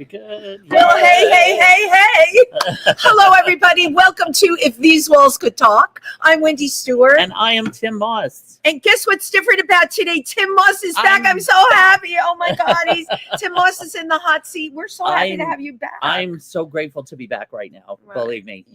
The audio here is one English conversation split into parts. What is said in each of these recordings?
good. Well, hey. Hello, everybody. Welcome to If These Walls Could Talk. I'm Wendy Stuart. And I am Tym Moss. And guess what's different about today? Tym Moss is back. I'm so happy. Oh, my God. Tym Moss is in the hot seat. We're so happy to have you back. I'm so grateful to be back right now. Right. Believe me.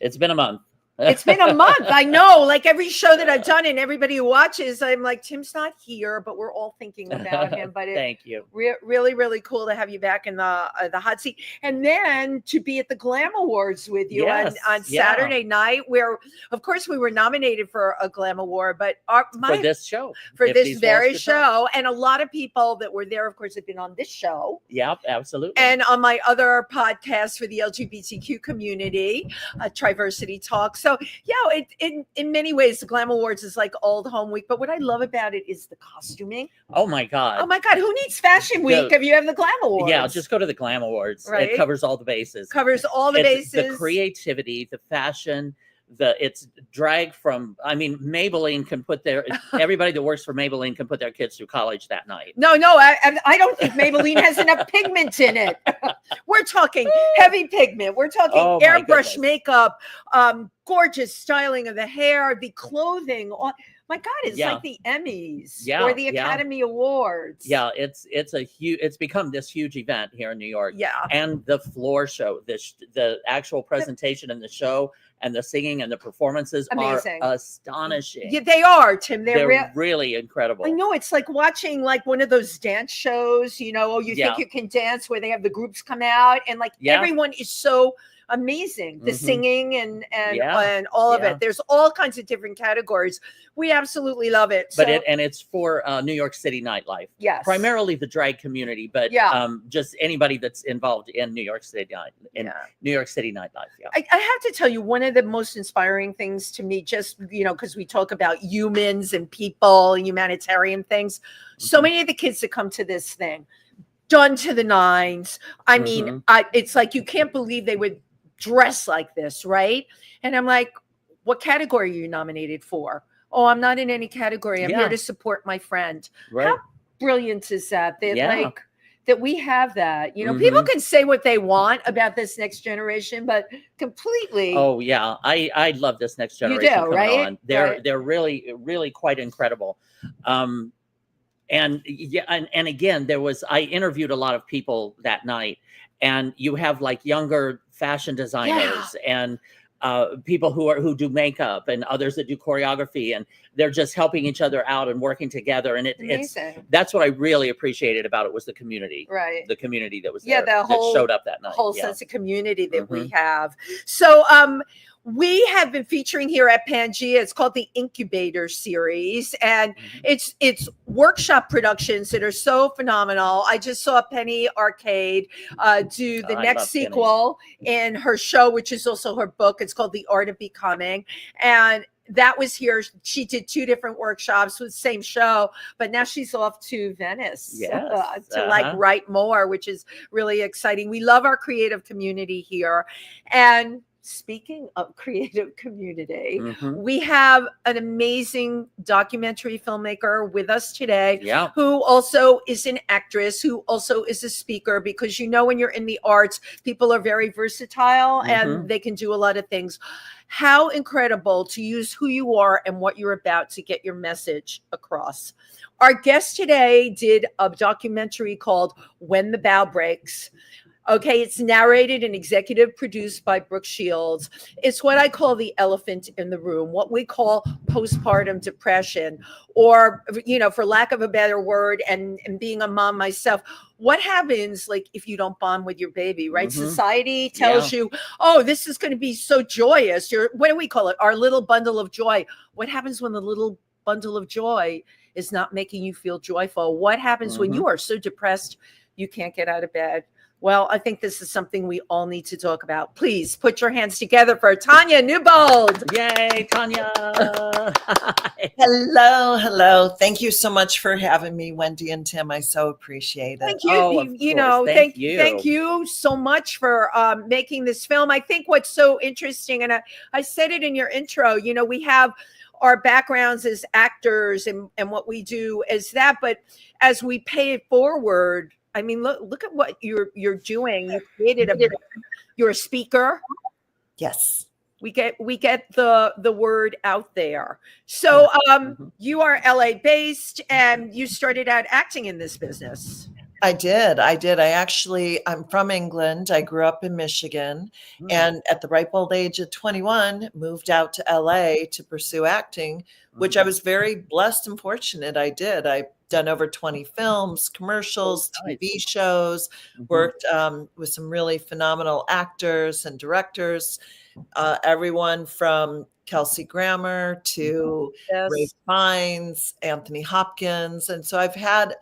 It's been a month. It's been a month. I know. Like every show that I've done and everybody who watches, I'm like, Tim's not here, but we're all thinking about him. But thank you. Really, really cool to have you back in the hot seat. And then to be at the Glam Awards with you on Saturday night, where, of course, we were nominated for a Glam Award, but for this show. For this very show. And a lot of people that were there, of course, have been on this show. Yeah, absolutely. And on my other podcast for the LGBTQ community, TriVersity Talk. So, yeah, in many ways, the Glam Awards is like old home week. But what I love about it is the costuming. Oh, my God. Who needs Fashion Week if you have the Glam Awards? Yeah, just go to the Glam Awards. Right? It covers all the bases. The creativity, the fashion. It's drag from, Maybelline can put everybody that works for Maybelline can put their kids through college that night. No, I don't think Maybelline has enough pigment in it. We're talking heavy pigment. We're talking airbrush makeup, gorgeous styling of the hair, the clothing. My God, it's like the Emmys or the Academy Awards. Yeah, it's become this huge event here in New York. Yeah. And the floor show, the actual presentation and the show and the singing and the performances are astonishing. Yeah, they are, Tim. They're really incredible. I know. It's like watching like one of those dance shows, think you can dance, where they have the groups come out and everyone is so amazing. The singing and all of it. There's all kinds of different categories. We absolutely love it. But it's for New York City nightlife. Yes. Primarily the drag community, but just anybody that's involved in New York City New York City nightlife. Yeah. I have to tell you, one of the most inspiring things to me, just because we talk about humans and people, humanitarian things. So many of the kids that come to this thing, done to the nines. I mean, it's like you can't believe they would dress like this, right? And I'm like, what category are you nominated for? Oh, I'm not in any category. I'm here to support my friend. Right. How brilliant is that? That we have that. People can say what they want about this next generation, but completely. Oh yeah, I love this next generation. You do, right? On. They're really, really quite incredible. And again, I interviewed a lot of people that night, and you have like younger fashion designers and people who do makeup and others that do choreography, and they're just helping each other out and working together. And that's what I really appreciated about it, was the community, right? The community that was there, that showed up that night. Whole sense of community that we have. So, we have been featuring here at Pangea. It's called the Incubator Series, and it's workshop productions that are so phenomenal. I just saw Penny Arcade do the next sequel in her show, which is also her book. It's called The Art of Becoming, and that was here. She did 2 different workshops with the same show, but now she's off to Venice to write more, which is really exciting. We love our creative community here. And speaking of creative community, we have an amazing documentary filmmaker with us today, who also is an actress, who also is a speaker, because when you're in the arts, people are very versatile and they can do a lot of things. How incredible to use who you are and what you're about to get your message across. Our guest today did a documentary called When the Bow Breaks. Okay, it's narrated and executive produced by Brooke Shields. It's what I call the elephant in the room, what we call postpartum depression, or, for lack of a better word, and being a mom myself, what happens if you don't bond with your baby, right? Society tells you, oh, this is going to be so joyous. What do we call it? Our little bundle of joy. What happens when the little bundle of joy is not making you feel joyful? What happens when you are so depressed you can't get out of bed? Well, I think this is something we all need to talk about. Please put your hands together for Tanya Newbould. Yay, Tanya. Hello. Thank you so much for having me, Wendy and Tim. I so appreciate it. Thank you. Thank you so much for making this film. I think what's so interesting, and I said it in your intro, we have our backgrounds as actors and what we do is that, but as we pay it forward, I mean, look at what you're doing. You created you're a speaker. Yes. We get the word out there. So you are LA based and you started out acting in this business. I did. I'm from England. I grew up in Michigan, and at the ripe old age of 21, moved out to LA to pursue acting, which I was very blessed and fortunate I did. I've done over 20 films, commercials, TV shows, worked with some really phenomenal actors and directors, everyone from Kelsey Grammer to Ray Fiennes, Anthony Hopkins. And so I've had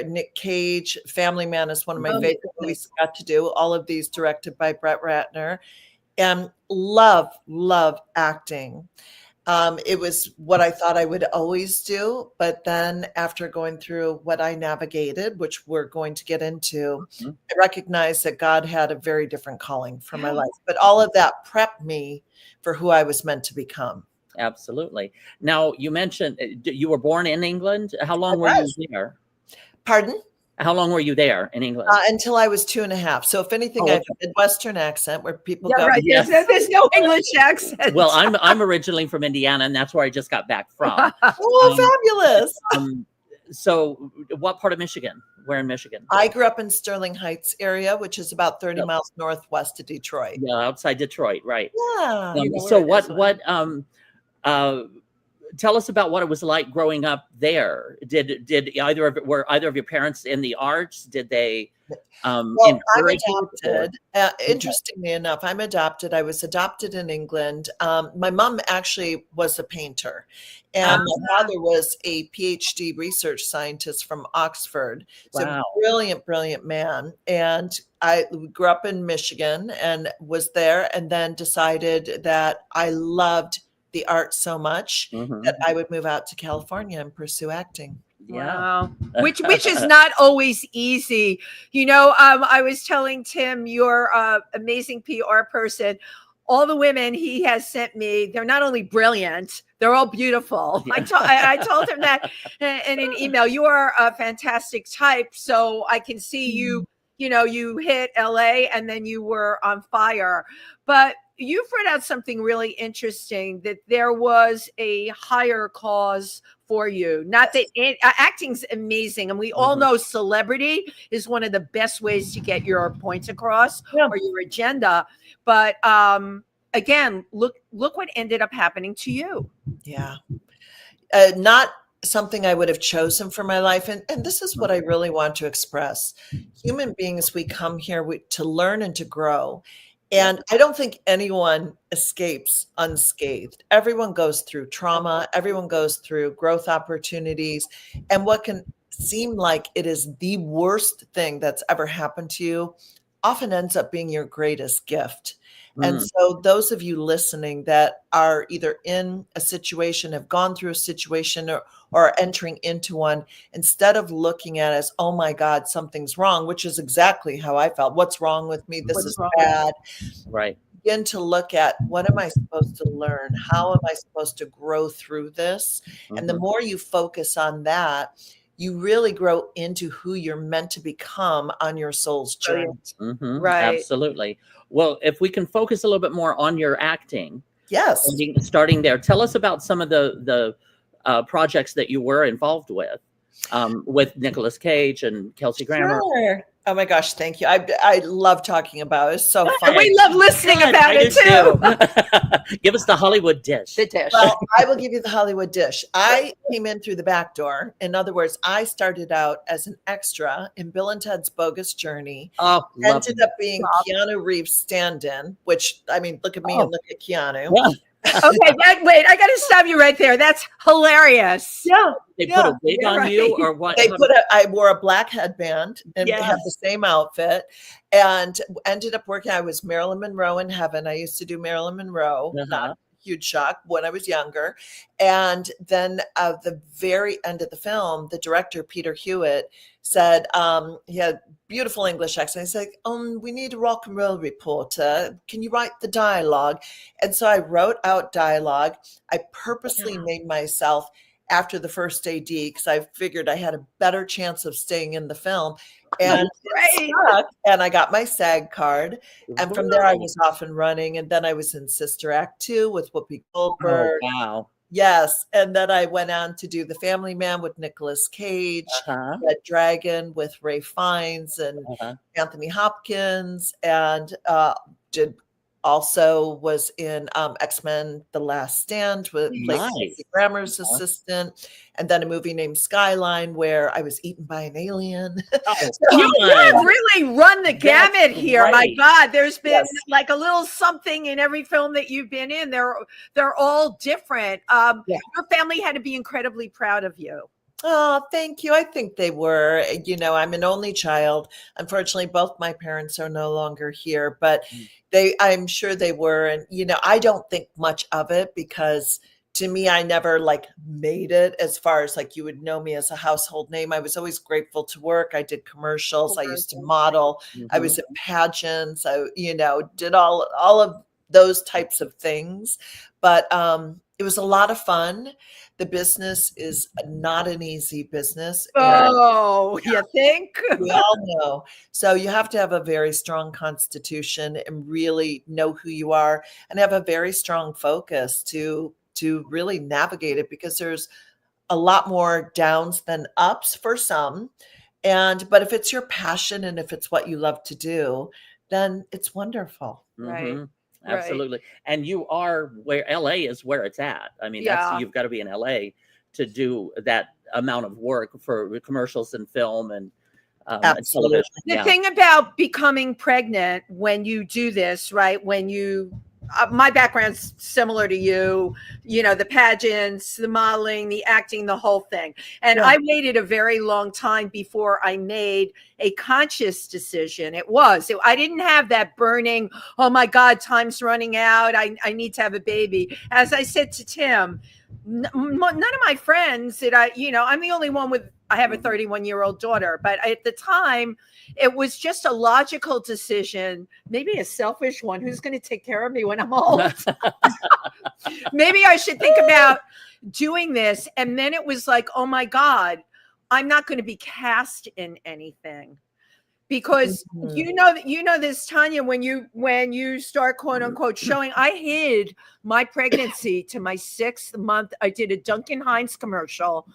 Nick Cage, Family Man is one of my favorite movies I got to do. All of these directed by Brett Ratner, and love acting. It was what I thought I would always do. But then after going through what I navigated, which we're going to get into, I recognized that God had a very different calling for my life. But all of that prepped me for who I was meant to become. Absolutely. Now, you mentioned you were born in England. How long were you there? Pardon? How long were you there in England? Until I was 2.5. So if anything, I have a Midwestern accent where people go. Right. Yes. There's no English accent. Well, I'm originally from Indiana, and that's where I just got back from. Fabulous. So what part of Michigan? Where in Michigan? I grew up in Sterling Heights area, which is about 30 miles northwest of Detroit. Yeah, outside Detroit, right. Yeah. So tell us about what it was like growing up there. Were either of your parents in the arts? Did they I'm adopted. Interestingly enough, I'm adopted. I was adopted in England. My mom actually was a painter, and my father was a PhD research scientist from Oxford. So brilliant man. And I grew up in Michigan and was there, and then decided that I loved the art so much that I would move out to California and pursue acting. Yeah. Wow. Which is not always easy. I was telling Tim, you're an amazing PR person. All the women he has sent me, they're not only brilliant, they're all beautiful. Yeah. I told him that in an email. You are a fantastic type. So I can see you hit LA and then you were on fire. But you've read out something really interesting, that there was a higher cause for you. Not that acting's amazing, and we all know celebrity is one of the best ways to get your points across or your agenda. But again, look what ended up happening to you. Yeah, not something I would have chosen for my life, and this is what I really want to express. Human beings, we come here to learn and to grow. And I don't think anyone escapes unscathed. Everyone goes through trauma. Everyone goes through growth opportunities. And what can seem like it is the worst thing that's ever happened to you often ends up being your greatest gift. And so those of you listening that are either in a situation, have gone through a situation, or are entering into one, instead of looking at it as, oh my God, something's wrong, which is exactly how I felt. What's wrong with me? This is bad. Right. Begin to look at, what am I supposed to learn? How am I supposed to grow through this? And the more you focus on that, you really grow into who you're meant to become on your soul's journey. Right. Absolutely. Well, if we can focus a little bit more on your acting. Yes. Starting there, tell us about some of the projects that you were involved with Nicolas Cage and Kelsey Grammer. Sure. Oh my gosh, thank you. I love talking about it. It's so fun. And we love listening about it too. Give us the Hollywood dish. The dish. Well, I will give you the Hollywood dish. I came in through the back door. In other words, I started out as an extra in Bill and Ted's Bogus Journey. Ended up being Keanu Reeves' stand-in, which, I mean, look at me and look at Keanu. Yeah. Okay, wait, I got to stop you right there. That's hilarious. Yeah. They put a wig on you, or what? I wore a black headband and had the same outfit, and ended up working. I was Marilyn Monroe in heaven. I used to do Marilyn Monroe, not huge shock, when I was younger. And then at the very end of the film, the director, Peter Hewitt, said, he had beautiful English accent. He's like, we need a rock and roll reporter. Can you write the dialogue? And so I wrote out dialogue. I purposely made myself after the first AD because I figured I had a better chance of staying in the film. And it stuck, and I got my SAG card. And from there, I was off and running. And then I was in Sister Act 2 with Whoopi Goldberg. Oh, wow. Yes. And then I went on to do The Family Man with Nicolas Cage, Red Dragon with Ray Fiennes and Anthony Hopkins, and was in X-Men The Last Stand with Kelsey Grammer's assistant, and then a movie named Skyline where I was eaten by an alien. You have really run the gamut here. Right. My God, there's been like a little something in every film that you've been in. They're all different. Your family had to be incredibly proud of you. Oh, thank you. I think they were. You know, I'm an only child. Unfortunately, both my parents are no longer here, but I'm sure they were. And, you know, I don't think much of it because to me, I never like made it as far as like you would know me as a household name. I was always grateful to work. I did commercials. I used to model. I was in pageants. I, you know, did all of those types of things. But it was a lot of fun. The business is not an easy business. Oh, you think? We all know. So you have to have a very strong constitution and really know who you are and have a very strong focus to really navigate it because there's a lot more downs than ups for some. But if it's your passion and if it's what you love to do, then it's wonderful. Right. Absolutely. Right. And you are where LA is where it's at. I mean, you've got to be in LA to do that amount of work for commercials and film and television. The thing about becoming pregnant when you do this, right? When you, my background's similar to you, you know, the pageants, the modeling, the acting, the whole thing. And I waited a very long time before I made a conscious decision. I didn't have that burning, oh my God, time's running out. I need to have a baby. As I said to Tim, none of my friends that I'm the only one I have a 31-year-old daughter, but at the time it was just a logical decision, maybe a selfish one. Who's going to take care of me when I'm old? Maybe I should think about doing this. And then it was like, oh my God, I'm not going to be cast in anything. Because you know this, Tanya, when you start quote unquote showing, I hid my pregnancy to my 6th month. I did a Duncan Hines commercial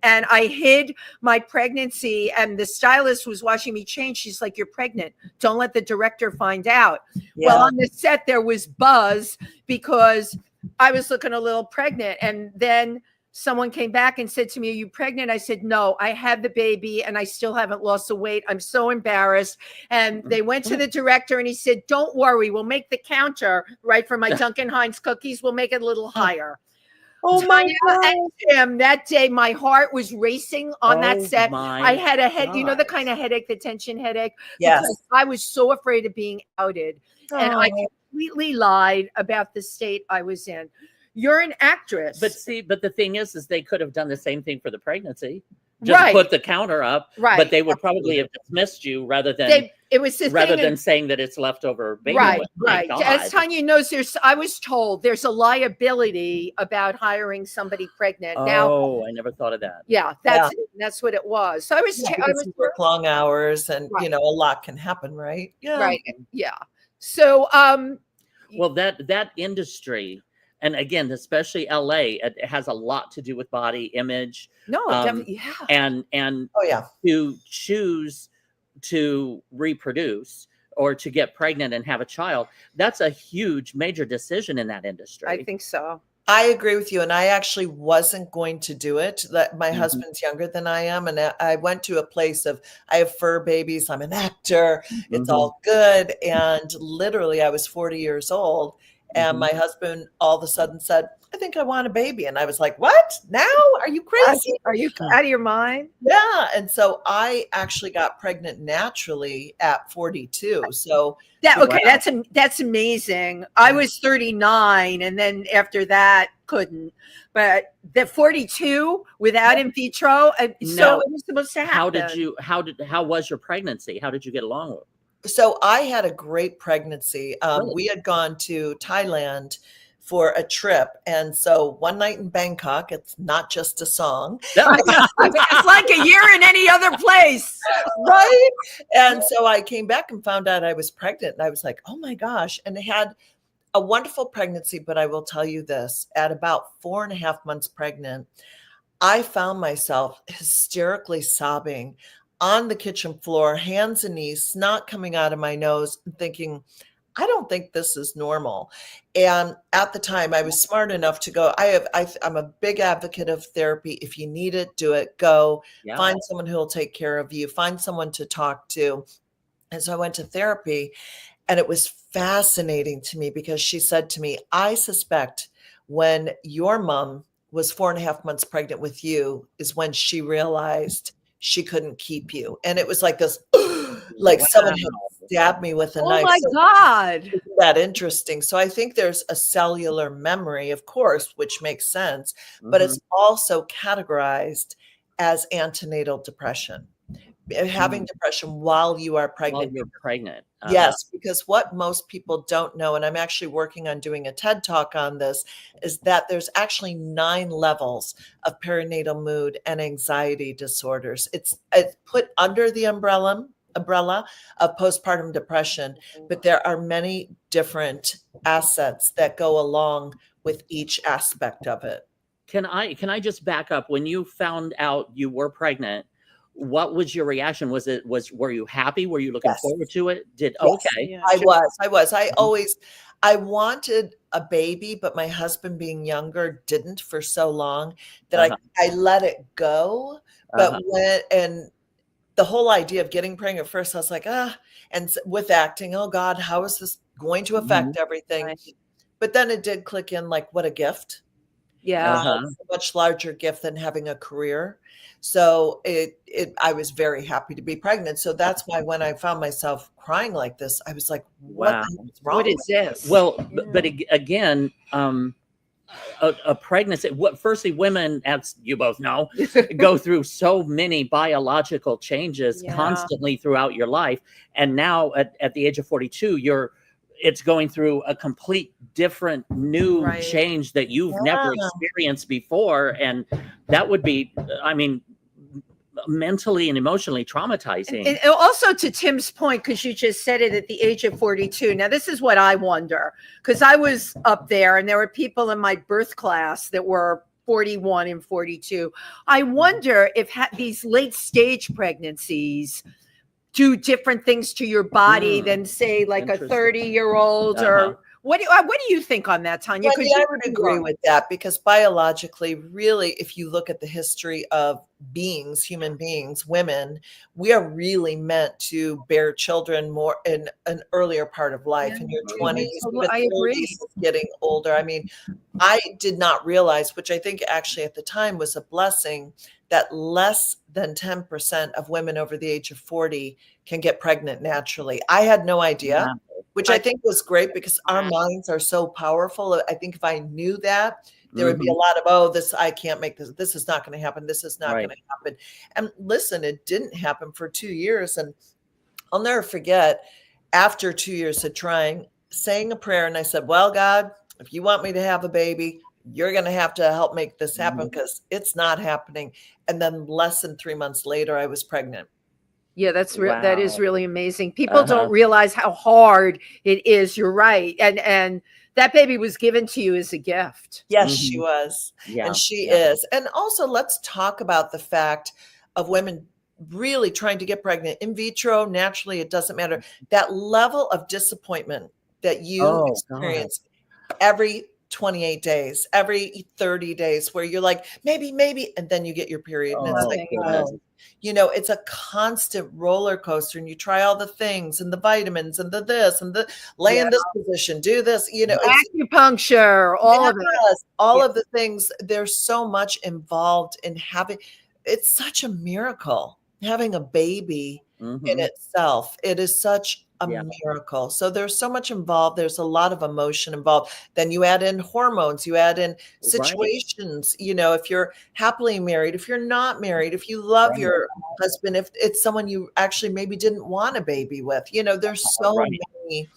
and I hid my pregnancy, and the stylist was watching me change. She's like, "You're pregnant. Don't let the director find out." Yeah. Well, on the set there was buzz because I was looking a little pregnant, and then someone came back and said to me, "Are you pregnant?" I said, "No, I had the baby and I still haven't lost the weight. I'm so embarrassed." And they went to the director and he said, "Don't worry, we'll make the counter right for my Duncan Hines cookies. We'll make it a little higher." Oh my God. And Tim, that day my heart was racing on that set. I had a head, you know, the kind of headache, the tension headache. Yes. Because I was so afraid of being outed. And I completely lied about the state I was in. You're an actress. But the thing is they could have done the same thing for the pregnancy. Just put the counter up. Right. But they would probably have dismissed you rather than saying that it's leftover baby. Right. As Tanya knows, I was told there's a liability about hiring somebody pregnant. Oh, I never thought of that. Yeah, that's what it was. So I was work long hours and you know, a lot can happen, right? Yeah. Right. Yeah. So well, that industry, and again, especially LA, it has a lot to do with body image. No, definitely, and to choose to reproduce or to get pregnant and have a child, that's a huge, major decision in that industry. I think so. I agree with you. And I actually wasn't going to do it. My husband's younger than I am. And I went to a place of, I have fur babies. I'm an actor. It's all good. And literally I was 40 years old. And my husband all of a sudden said, "I think I want a baby." And I was like, "What? Now? Are you crazy? Are you out of your mind?" Yeah. And so I actually got pregnant naturally at 42. So that's amazing. I was 39. And then after that, couldn't. But the 42 without in vitro. So it was supposed to happen. How was your pregnancy? How did you get along with it? So I had a great pregnancy. We had gone to Thailand for a trip. And so one night in Bangkok, it's not just a song. It's like a year in any other place. Right. And so I came back and found out I was pregnant, and I was like, oh my gosh. And I had a wonderful pregnancy. But I will tell you this, at about 4.5 months pregnant, I found myself hysterically sobbing on the kitchen floor, hands and knees, snot coming out of my nose, and thinking, I don't think this is normal. And at the time, I was smart enough to go, I'm a big advocate of therapy. If you need it, do it, go. Yeah. Find someone who will take care of you, find someone to talk to. And so I went to therapy, and it was fascinating to me because she said to me, I suspect when your mom was 4.5 months pregnant with you is when she realized she couldn't keep you. And it was like this, like someone had stabbed me with a knife. Oh my God. Isn't that interesting? So I think there's a cellular memory, of course, which makes sense, but it's also categorized as antenatal depression. Having depression while you are pregnant. While you're pregnant. Yes, because what most people don't know, and I'm actually working on doing a TED Talk on this, is that there's actually 9 levels of perinatal mood and anxiety disorders. It's put under the umbrella of postpartum depression, but there are many different assets that go along with each aspect of it. Can I just back up? When you found out you were pregnant, what was your reaction? Were you happy? Were you looking forward to it? Okay. Yeah, I was. I wanted a baby, but my husband being younger didn't for so long that I let it go. But and the whole idea of getting pregnant at first, I was like, and with acting, oh God, how is this going to affect everything? Right. But then it did click in, like, what a gift. Yeah. It's a much larger gift than having a career. So I was very happy to be pregnant. So that's why when I found myself crying like this, I was like, what is wrong? What is this? Well, but again, a pregnancy, firstly, women, as you both know, go through so many biological changes constantly throughout your life. And now at the age of 42, it's going through a complete different new change that you've never experienced before. And that would be, I mean, mentally and emotionally traumatizing. And also to Tim's point, because you just said it, at the age of 42. Now, this is what I wonder, because I was up there and there were people in my birth class that were 41 and 42. I wonder if these late stage pregnancies do different things to your body than, say, like a 30-year-old or what do you think on that, Tanya? Well, I would agree with that, because biologically, really, if you look at the history of beings, human beings, women, we are really meant to bear children more in an earlier part of life, in your 20s. I agree. Getting older. I mean, I did not realize, which I think actually at the time was a blessing, that less than 10% of women over the age of 40 can get pregnant naturally. I had no idea. Which I think was great, because our minds are so powerful. I think if I knew that, there would be a lot of, I can't make this. This is not going to happen. This is not going to happen. And listen, it didn't happen for 2 years. And I'll never forget, after 2 years of trying, saying a prayer. And I said, well, God, if you want me to have a baby, you're going to have to help make this happen, because it's not happening. And then less than 3 months later, I was pregnant. Yeah, that is really amazing. People don't realize how hard it is. You're right. And that baby was given to you as a gift. Yes, she was. Yeah, and she is. And also, let's talk about the fact of women really trying to get pregnant in vitro, naturally, it doesn't matter. That level of disappointment that you experience every 28 days, every 30 days, where you're like, maybe, and then you get your period. And it's like, it's a constant roller coaster, and you try all the things and the vitamins and the this and the lay in this position, do this, acupuncture, all of it. All of the things. There's so much involved in having, it's such a miracle having a baby in itself. It is such a miracle. So there's so much involved. There's a lot of emotion involved. Then you add in hormones, you add in situations, if you're happily married, if you're not married, if you love your husband, if it's someone you actually maybe didn't want a baby with, there's so many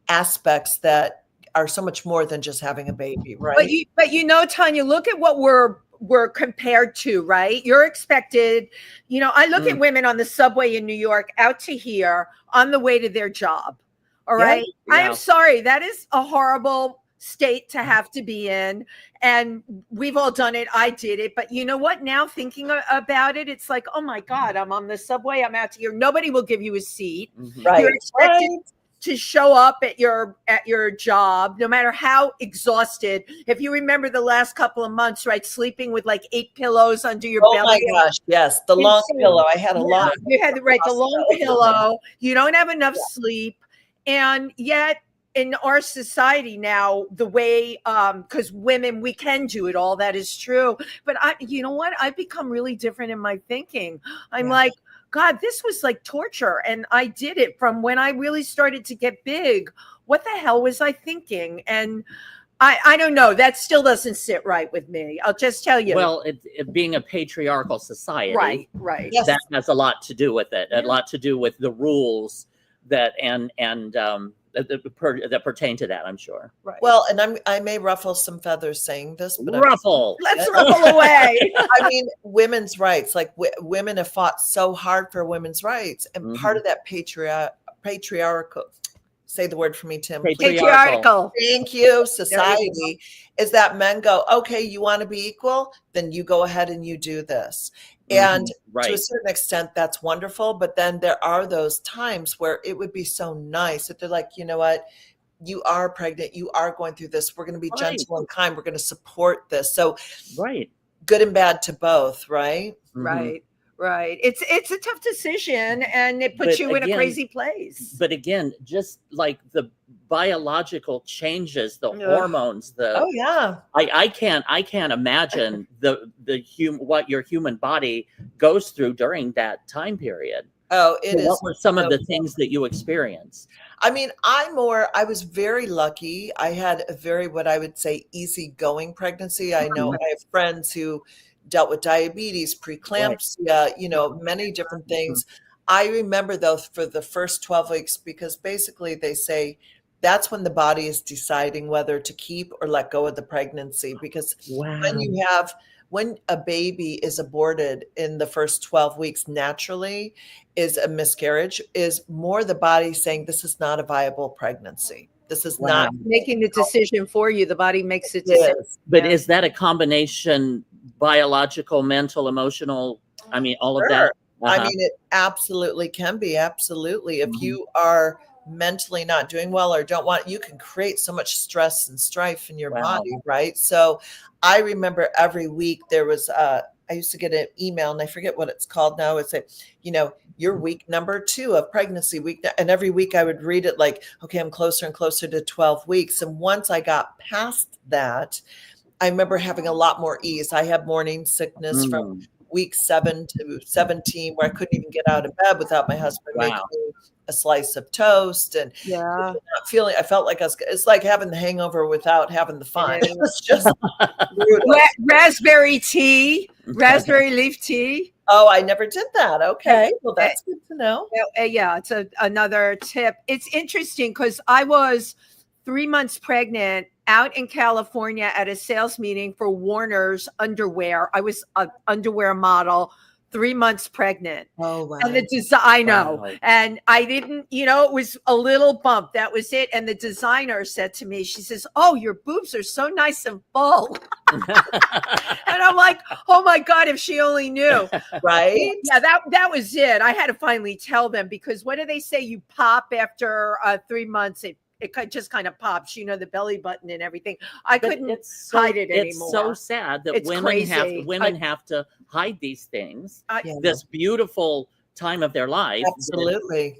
aspects that are so much more than just having a baby, right? But you know, Tanya, look at what we're compared to, right? You're expected, I look at women on the subway in New York out to here on the way to their job. All right. Yeah. I am sorry. That is a horrible state to have to be in. And we've all done it. I did it. But you know what? Now thinking about it, it's like, oh my God, I'm on the subway. I'm out to here. Nobody will give you a seat. Right. You're expected to show up at your job, no matter how exhausted. If you remember the last couple of months, right, sleeping with like 8 pillows under your belly. Oh my gosh, yes, the long pillow. I had a long. You had the long pillow. You don't have enough sleep, and yet in our society now, the way because women, we can do it all. That is true, but you know what? I've become really different in my thinking. I'm like, God, this was like torture. And I did it from when I really started to get big. What the hell was I thinking? And I don't know. That still doesn't sit right with me. I'll just tell you. Well, it being a patriarchal society, right. Yes. That has a lot to do with it. A lot to do with the rules that that pertain to that, I'm sure. Right. Well, and I may ruffle some feathers saying this, but Let's ruffle away. I mean, women's rights, like women have fought so hard for women's rights. And part of that patriarchal, say the word for me, Tim. Patriarchal. Thank you. Society is that men go, okay, you want to be equal? Then you go ahead and you do this. And to a certain extent, that's wonderful. But then there are those times where it would be so nice if they're like, you know what? You are pregnant. You are going through this. We're going to be gentle and kind. We're going to support this. So good and bad to both, right? Right. It's a tough decision, and it puts you in a crazy place. But again, just like the biological changes, the hormones, I can't imagine what your human body goes through during that time period. Oh, it is. What were some of the things that you experienced? I mean, I was very lucky. I had a very, what I would say, easygoing pregnancy. I know I have friends who dealt with diabetes, preeclampsia, many different things. I remember though, for the first 12 weeks, because basically they say that's when the body is deciding whether to keep or let go of the pregnancy. Because when a baby is aborted in the first 12 weeks naturally is a miscarriage, is more the body saying this is not a viable pregnancy. This is not making the decision for you. The body makes it decision. But is that a combination, biological, mental, emotional? I mean, all of that? I mean, it absolutely can be. Absolutely. If you are mentally not doing well or don't want, you can create so much stress and strife in your body, right? So I remember every week there was, I used to get an email, and I forget what it's called now. It's like, your week number 2 of pregnancy week. And every week I would read it like, okay, I'm closer and closer to 12 weeks. And once I got past that, I remember having a lot more ease. I had morning sickness from week 7 to 17, where I couldn't even get out of bed without my husband making me a slice of toast. And I felt like it's like having the hangover without having the fun. It was just raspberry tea, raspberry leaf tea. Oh, I never did that. Okay. Well, that's good to know. Yeah, it's another tip. It's interesting because I was 3 months pregnant out in California at a sales meeting for Warner's underwear. I was an underwear model, 3 months pregnant. Oh, wow. And I know. Wow. And I didn't, it was a little bump. That was it. And the designer said to me, she says, "Oh, your boobs are so nice and full." And I'm like, oh my God, if she only knew. Right. Yeah, that was it. I had to finally tell them, because what do they say? You pop after 3 months. It just kind of pops, the belly button and everything. I couldn't hide it anymore. It's so sad that women have to hide these things. This beautiful time of their life. Absolutely.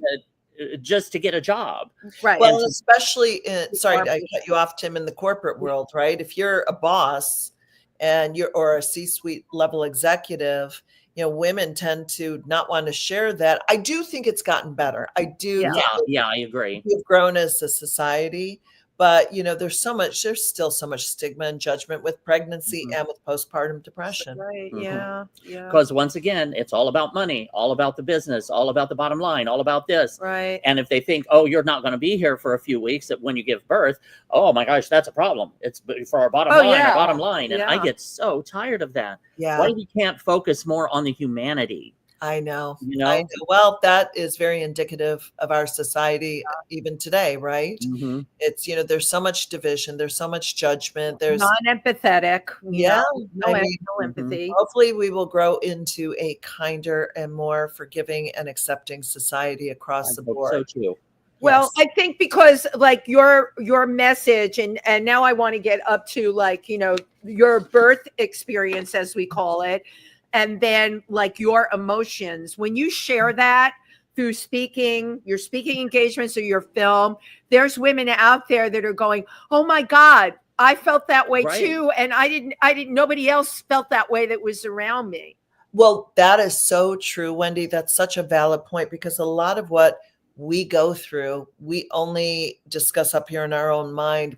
Just to get a job. Right. Well, especially sorry, I cut you off, Tim, in the corporate world, right? If you're a boss and or a C-suite level executive, women tend to not want to share that. I do think it's gotten better. I do. Yeah, I agree. We've grown as a society, But, there's still so much stigma and judgment with pregnancy and with postpartum depression. Right. Yeah. Because once again, it's all about money, all about the business, all about the bottom line, all about this. Right. And if they think, oh, you're not going to be here for a few weeks when you give birth, oh my gosh, that's a problem. It's for our bottom line. And I get so tired of that. Yeah. Why we can't focus more on the humanity? I know. Well, that is very indicative of our society even today, right? It's, there's so much division. There's so much judgment. There's non-empathetic. No empathy. Hopefully we will grow into a kinder and more forgiving and accepting society across the board. So too. Well, I think because like your message and now I want to get up to like, your birth experience, as we call it. And then like your emotions, when you share that through your speaking engagements or your film, there's women out there that are going, oh my God, I felt that way too. And I didn't, nobody else felt that way that was around me. Well, that is so true, Wendy. That's such a valid point, because a lot of what we go through, we only discuss up here in our own mind.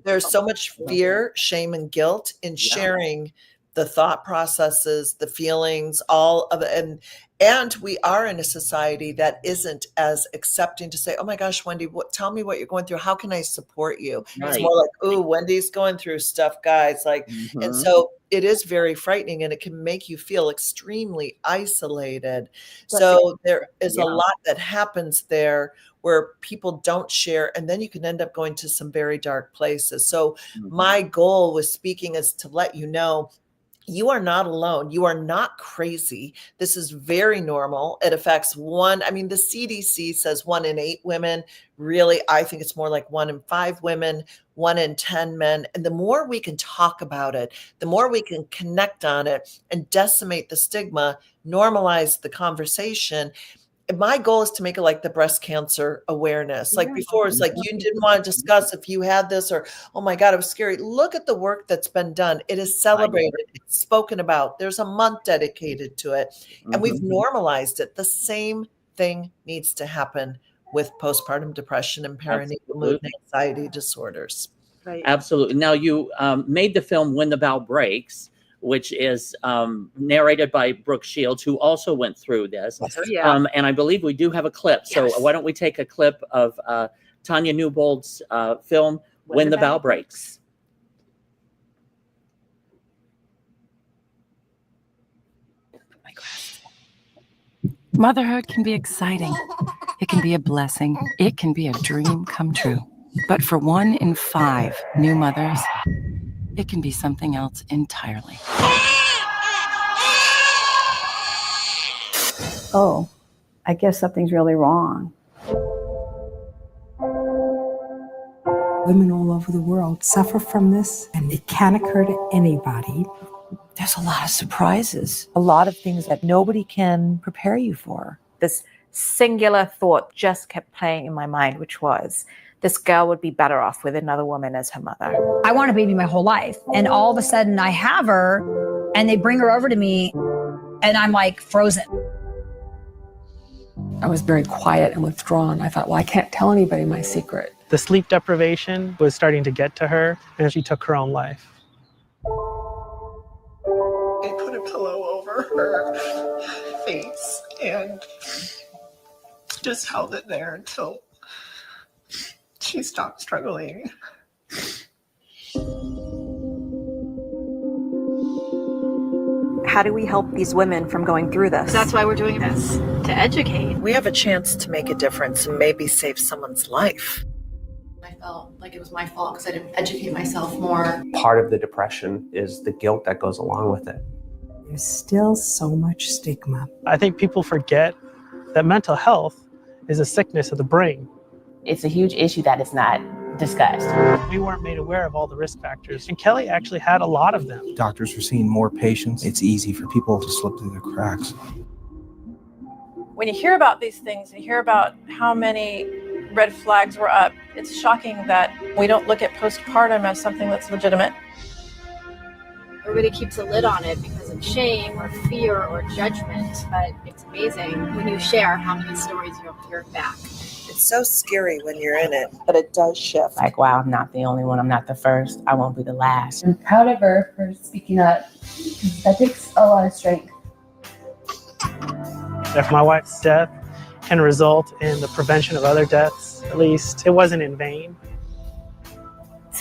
There's so much fear, shame, and guilt in sharing the thought processes, the feelings, all of it. And we are in a society that isn't as accepting to say, oh my gosh, Wendy, tell me what you're going through. How can I support you? It's more like, ooh, Wendy's going through stuff, guys. Like, and so it is very frightening, and it can make you feel extremely isolated. So there is a lot that happens there where people don't share, and then you can end up going to some very dark places. So my goal with speaking is to let you know, you are not alone. You are not crazy. This is very normal. It affects the CDC says 1 in 8 women. Really, I think it's more like 1 in 5 women, 1 in 10 men. And the more we can talk about it, the more we can connect on it and decimate the stigma, normalize the conversation. My goal is to make it like the breast cancer awareness. Like before, it's like you didn't want to discuss if you had this, or, oh my God, it was scary. Look at the work that's been done. It is celebrated. It's spoken about. There's a month dedicated to it. And we've normalized it. The same thing needs to happen with postpartum depression and perinatal mood and anxiety disorders. Right. Absolutely. Now, you made the film When the Bow Breaks, which is narrated by Brooke Shields, who also went through this. And I believe we do have a clip. So why don't we take a clip of Tanya Newbould's film, When the Bow Breaks. Motherhood can be exciting. It can be a blessing. It can be a dream come true. But for 1 in 5 new mothers, it can be something else entirely. Oh, I guess something's really wrong. Women all over the world suffer from this, and it can occur to anybody. There's a lot of surprises, a lot of things that nobody can prepare you for. This singular thought just kept playing in my mind, which was, this girl would be better off with another woman as her mother. I want a baby my whole life. And all of a sudden I have her and they bring her over to me and I'm like frozen. I was very quiet and withdrawn. I thought, well, I can't tell anybody my secret. The sleep deprivation was starting to get to her, and she took her own life. I put a pillow over her face and just held it there until she stopped struggling. How do we help these women from going through this? That's why we're doing this, to educate. We have a chance to make a difference and maybe save someone's life. I felt like it was my fault because I didn't educate myself more. Part of the depression is the guilt that goes along with it. There's still so much stigma. I think people forget that mental health is a sickness of the brain. It's a huge issue that is not discussed. We weren't made aware of all the risk factors, and Kelly actually had a lot of them. Doctors are seeing more patients. It's easy for people to slip through the cracks. When you hear about these things, you hear about how many red flags were up, it's shocking that we don't look at postpartum as something that's legitimate. Everybody keeps a lid on it because shame or fear or judgment, but it's amazing when you share how many stories you hear back. It's so scary when you're in it, but it does shift. Like, wow, I'm not the only one. I'm not the first. I won't be the last. I'm proud of her for speaking up. That takes a lot of strength. If my wife's death can result in the prevention of other deaths, at least it wasn't in vain.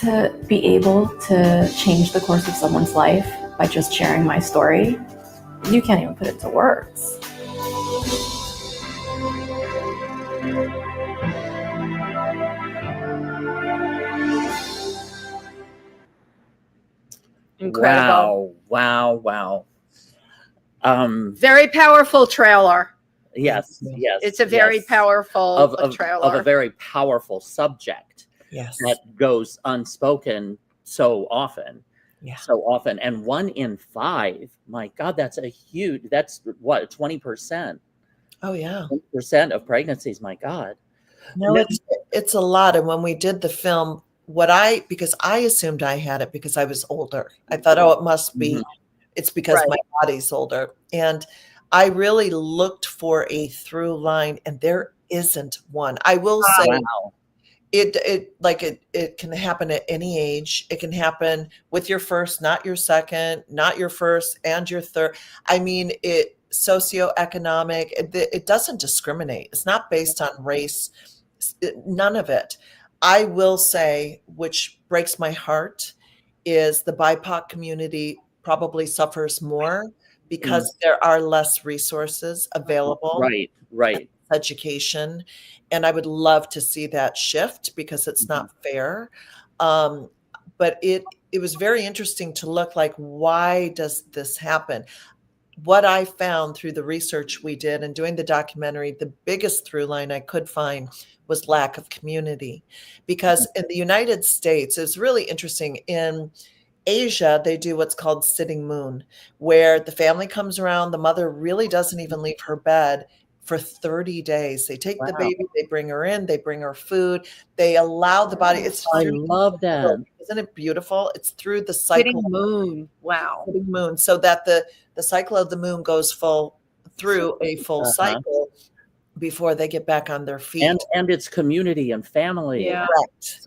To be able to change the course of someone's life by just sharing my story, you can't even put it to words. Incredible. Wow. Very powerful trailer. Yes. It's a very powerful trailer. Of a very powerful subject. Yes. That goes unspoken so often. Yeah. So often. And 1 in 5, my God, that's what, 20%? Oh yeah. 20% of pregnancies, my God. No, it's a lot. And when we did the film, because I assumed I had it because I was older. I thought, it must be, it's because my body's older. And I really looked for a through line, and there isn't one. I will say it can happen at any age. It can happen with your first, not your second, not your first and your third. I mean, socioeconomic, it doesn't discriminate. It's not based on race, none of it. I will say, which breaks my heart, is the BIPOC community probably suffers more because there are less resources available. Right. Education. And I would love to see that shift because it's not fair. But it was very interesting to look like, why does this happen? What I found through the research we did and doing the documentary, the biggest through line I could find was lack of community. Because in the United States, it's really interesting. In Asia, they do what's called sitting moon, where the family comes around, the mother really doesn't even leave her bed for 30 days. They take the baby, they bring her in, they bring her food, they allow the body. I love that. Isn't it beautiful? It's through the cycle. Sitting moon. Wow. Sitting moon. So that the cycle of the moon goes through a full cycle before they get back on their feet. And it's community and family. Yeah.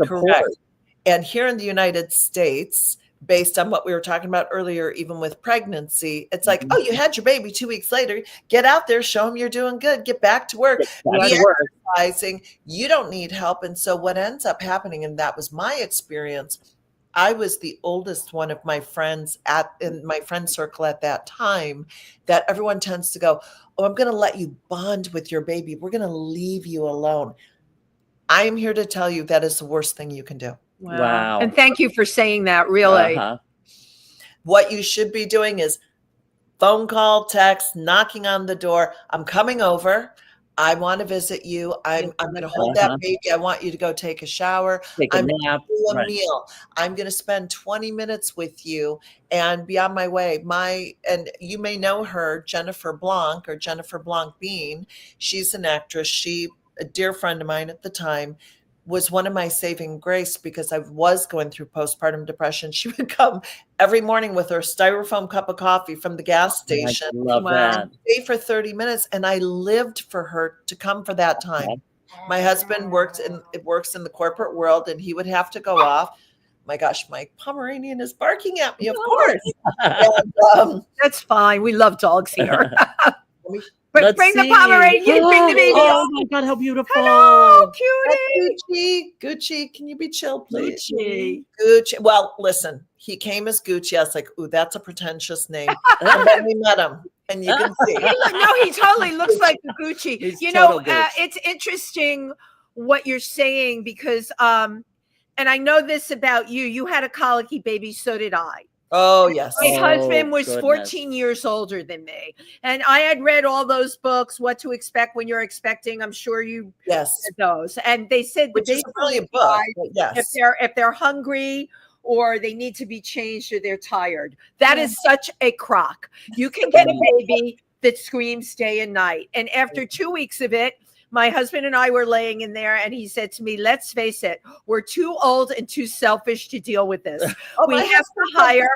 Correct. And here in the United States, based on what we were talking about earlier, even with pregnancy, it's like, oh, you had your baby 2 weeks later, get out there, show them you're doing good, get back to work. Exercising, you don't need help. And so what ends up happening, and that was my experience, I was the oldest one of my friends in my friend circle at that time, that everyone tends to go, oh, I'm going to let you bond with your baby. We're going to leave you alone. I am here to tell you that is the worst thing you can do. Wow. And thank you for saying that, really. What you should be doing is phone call, text, knocking on the door. I'm coming over. I want to visit you. I'm going to hold that baby. I want you to go take a shower. I'm going to do a meal. I'm going to spend 20 minutes with you and be on my way. And you may know her, Jennifer Blanc or Jennifer Blanc Bean. She's an actress. A dear friend of mine at the time, was one of my saving grace because I was going through postpartum depression. She would come every morning with her styrofoam cup of coffee from the gas station. I love that. Stay for 30 minutes. And I lived for her to come for that time. My husband works in the corporate world, and he would have to go off. My gosh, my Pomeranian is barking at me, of course. And, that's fine. We love dogs here. But bring the Pomeranian, bring the baby. Oh my God, how beautiful. Hello, cutie. Gucci, can you be chill, please? Gucci. Well, listen, he came as Gucci. I was like, ooh, that's a pretentious name. And then we met him, and you can see. No, he totally looks like a Gucci. It's interesting what you're saying because, and I know this about you. You had a colicky baby, so did I. Oh, yes. My husband was 14 years older than me. And I had read all those books, What to Expect When You're Expecting. I'm sure you read those. And they said which is really a book. Yes. If they're hungry or they need to be changed or they're tired. That is such a crock. You can get a baby that screams day and night. And after 2 weeks of it, my husband and I were laying in there, and he said to me, let's face it, we're too old and too selfish to deal with this. We have to hire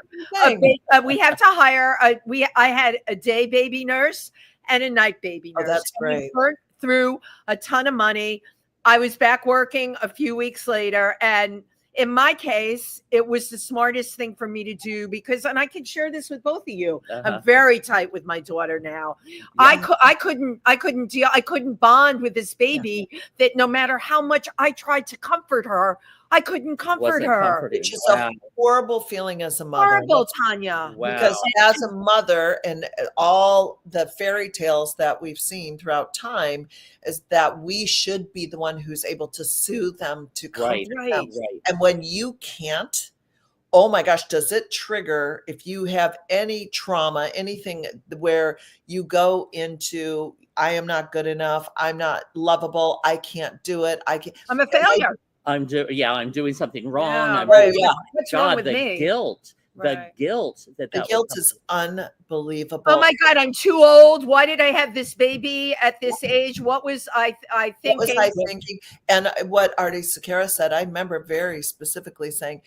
I had a day baby nurse and a night baby nurse. Oh, that's great. We burnt through a ton of money. I was back working a few weeks later, and in my case, it was the smartest thing for me to do because, and I can share this with both of you. I'm very tight with my daughter now. I couldn't bond with this baby that no matter how much I tried to comfort her, I couldn't comfort her. It's just a horrible feeling as a mother. Horrible, Tanya. Because as a mother, and all the fairy tales that we've seen throughout time is that we should be the one who's able to soothe them, to comfort them. And when you can't, oh my gosh, does it trigger, if you have any trauma, anything where you go into, I am not good enough, I'm not lovable, I can't do it, I'm a failure. I'm doing something wrong. What's wrong with the me? guilt. The guilt the guilt is unbelievable. Oh my God, I'm too old. Why did I have this baby at this age? What was I thinking? What was I thinking? And what Artie Sakara said, I remember very specifically saying,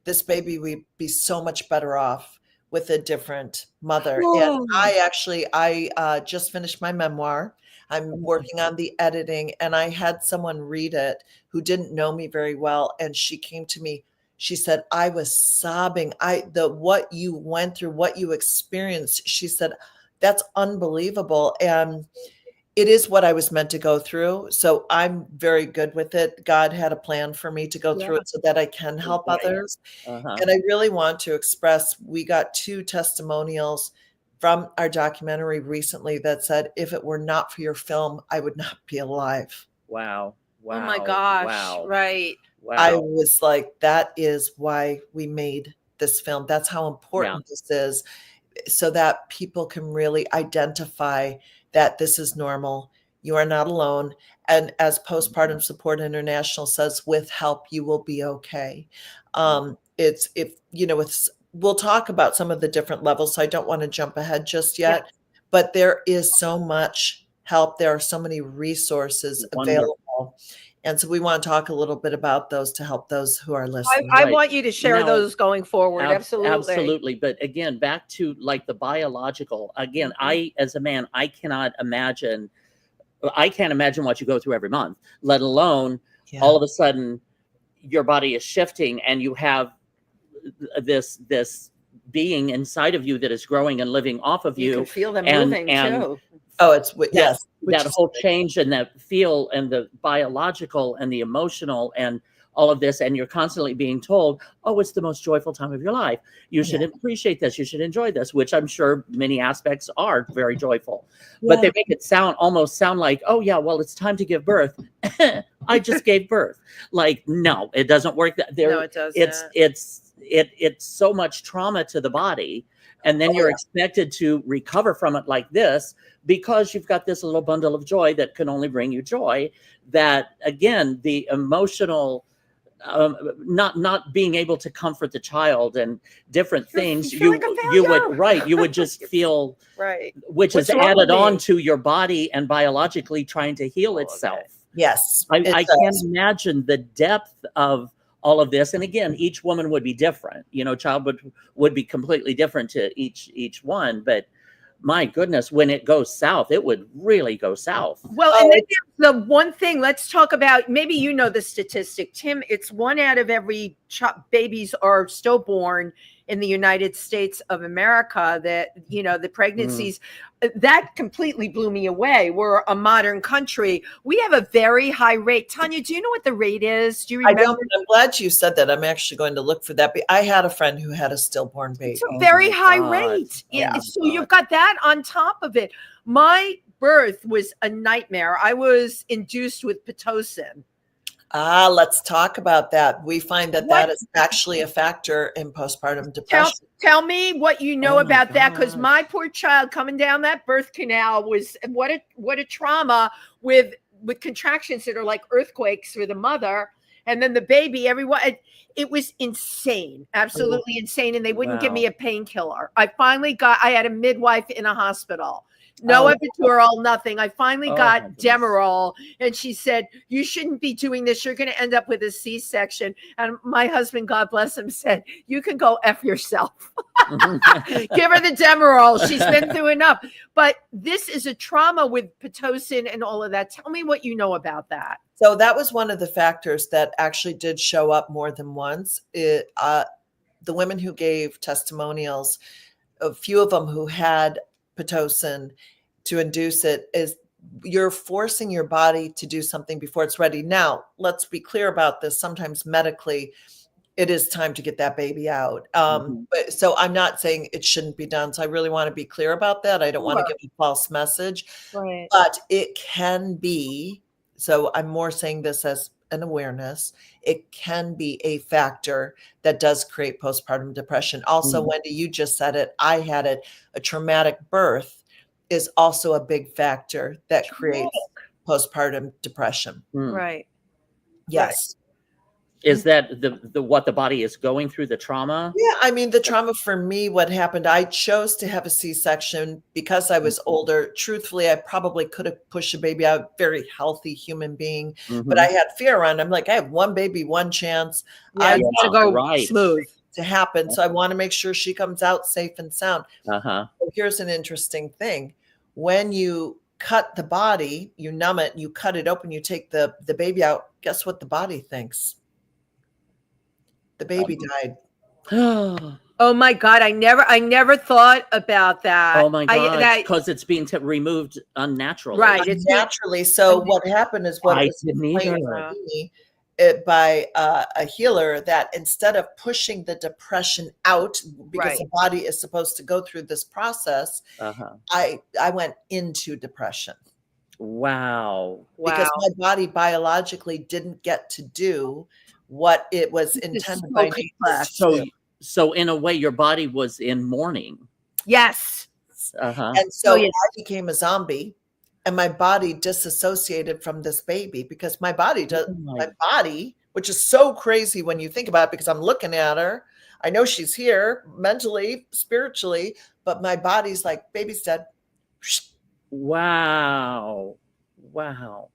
this baby would be so much better off with a different mother. And I just finished my memoir. I'm working on the editing, and I had someone read it who didn't know me very well. And she came to me. She said, I was sobbing. What you went through, what you experienced. She said, that's unbelievable. And it is what I was meant to go through. So I'm very good with it. God had a plan for me to go through it so that I can help others. And I really want to express, we got 2 testimonials from our documentary recently that said, if it were not for your film, I would not be alive. Wow. Oh my gosh. Wow. Right. Wow. I was like, that is why we made this film. That's how important this is, so that people can really identify that this is normal. You are not alone. And as Postpartum Support International says, with help, you will be okay. We'll talk about some of the different levels. So I don't want to jump ahead just yet, but there is so much help. There are so many resources available. And so we want to talk a little bit about those to help those who are listening. I want you to share those going forward. Absolutely. Absolutely. But again, back to like the biological, again, I, as a man, I can't imagine what you go through every month, let alone all of a sudden your body is shifting and you have this being inside of you that is growing and living off of you. You can feel them moving too. Oh, it's yes. That whole change and that feel and the biological and the emotional and all of this. And you're constantly being told, oh, it's the most joyful time of your life. You should appreciate this. You should enjoy this, which I'm sure many aspects are very joyful. But they make it almost sound like, oh yeah, well, it's time to give birth. I just gave birth. Like, no, it doesn't work. No, it doesn't. It's so much trauma to the body. And then you're expected to recover from it like this because you've got this little bundle of joy that can only bring you joy. That, again, the emotional, not being able to comfort the child and different things, you would just feel, which is added on to your body and biologically trying to heal itself. Yes. I can't imagine the depth of all of this. And again, each woman would be different. Child would be completely different to each one. But my goodness, when it goes south, it would really go south. Well, and then the one thing, let's talk about, maybe you know the statistic, Tim, it's 1 out of every babies are stillborn in the United States of America that, the pregnancies, that completely blew me away. We're a modern country. We have a very high rate. Tanya, do you know what the rate is? Do you remember? I don't. I'm glad you said that. I'm actually going to look for that. I had a friend who had a stillborn baby. It's a very high rate. So you've got that on top of it. My birth was a nightmare. I was induced with Pitocin. Let's talk about that. We find that is actually a factor in postpartum depression. Tell me what you know about that, because my poor child coming down that birth canal was what a trauma with contractions that are like earthquakes for the mother, and then the baby. Everyone, it was insane, absolutely insane, and they wouldn't give me a painkiller. I had a midwife in a hospital. No Oh. epidural, nothing. I finally Oh, got my goodness. Demerol, and she said, "You shouldn't be doing this. You're going to end up with a C-section." And my husband, God bless him, said, "You can go F yourself." Give her the Demerol. She's been through enough. But this is a trauma with Pitocin and all of that. Tell me what you know about that. So that was one of the factors that actually did show up more than once. The women who gave testimonials, a few of them who had Pitocin to induce it, is you're forcing your body to do something before it's ready. Now, let's be clear about this. Sometimes medically, it is time to get that baby out. But so I'm not saying it shouldn't be done. So I really want to be clear about that. I don't want to give a false message, Right. but it can be. So I'm more saying this as an awareness. It can be a factor that does create postpartum depression. Also, Wendy, you just said it. I had it. A traumatic birth is also a big factor that creates postpartum depression. Right. Yes. Is that the what the body is going through, the trauma? Yeah, I mean, the trauma for me, what happened, I chose to have a C-section because I was older. Truthfully, I probably could have pushed a baby out, very healthy human being, but I had fear around. I'm like, I have one baby, one chance. I want to go smooth to happen. So I want to make sure she comes out safe and sound. Uh-huh. So here's an interesting thing. When you cut the body, you numb it, you cut it open, you take the baby out, guess what the body thinks? The baby died. Oh my God. I never thought about that. Oh my God. Because it's being removed unnaturally. Right. It's naturally. So what happened is what I was didn't explained either. to me by a healer, that instead of pushing the depression out, because the body is supposed to go through this process, I went into depression. Wow. Because my body biologically didn't get to do what it was intended by nature. So in a way, your body was in mourning. Yes. And so I became a zombie, and my body disassociated from this baby because my body my body, which is so crazy when you think about it, because I'm looking at her. I know she's here mentally, spiritually, but my body's like, baby's dead. Wow. Wow.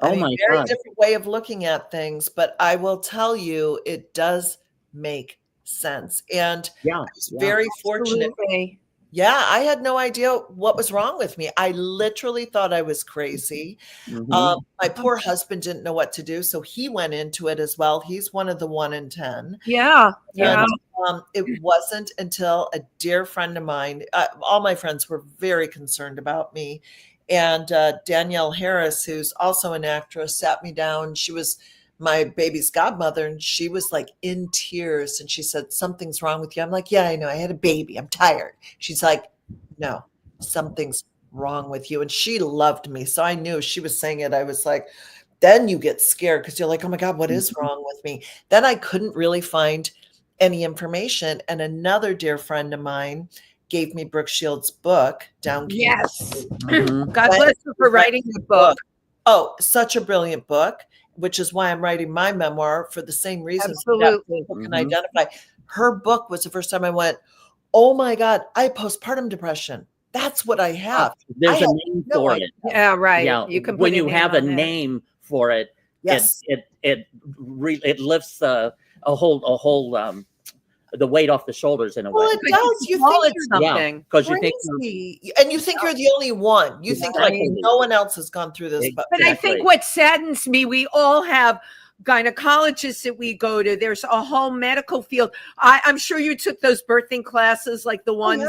I mean, very different way of looking at things, but I will tell you, it does make sense. And I was very fortunate. Yeah, I had no idea what was wrong with me. I literally thought I was crazy. My poor husband didn't know what to do, so he went into it as well. He's one of the 1 in 10. Yeah. And it wasn't until a dear friend of mine, all my friends were very concerned about me. And Danielle Harris, who's also an actress, sat me down. She was my baby's godmother, and she was like in tears. And she said, "Something's wrong with you." I'm like, "Yeah, I know. I had a baby. I'm tired." She's like, "No, something's wrong with you." And she loved me. So I knew she was saying it. I was like, then you get scared because you're like, "Oh my God, what is wrong with me?" Then I couldn't really find any information. And another dear friend of mine gave me Brooke Shields' book, Down King. Yes. God bless her for writing the book. Oh, such a brilliant book, which is why I'm writing my memoir for the same reason. Absolutely. People can identify. Her book was the first time I went, oh my God, I have postpartum depression. That's what I have. There's a name for it. Yeah, right. Yeah. You can when you have a name for it, yes, it lifts a whole the weight off the shoulders in a way. Well, it does. You think it's something. Because you think and you think you're the only one. You think like no one else has gone through this. But I think what saddens me, we all have gynecologists that we go to. There's a whole medical field. I'm sure you took those birthing classes like the ones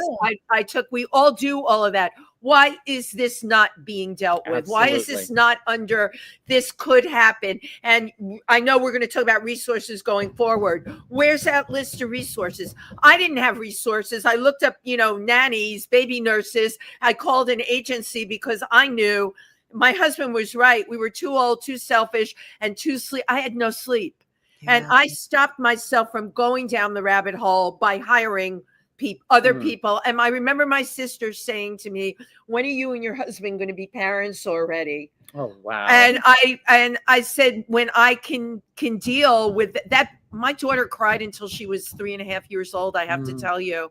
I took. We all do all of that. Why is this not being dealt with? Absolutely. Why is this not under this could happen? And I know we're going to talk about resources going forward. Where's that list of resources? I didn't have resources. I looked up, nannies, baby nurses. I called an agency because I knew my husband was right. We were too old, too selfish, and too sleep. I had no sleep. Yeah. And I stopped myself from going down the rabbit hole by hiring other people. And I remember my sister saying to me, "When are you and your husband going to be parents already?" Oh, wow. And I said, when I can deal with that. My daughter cried until she was 3.5 years old. I have to tell you,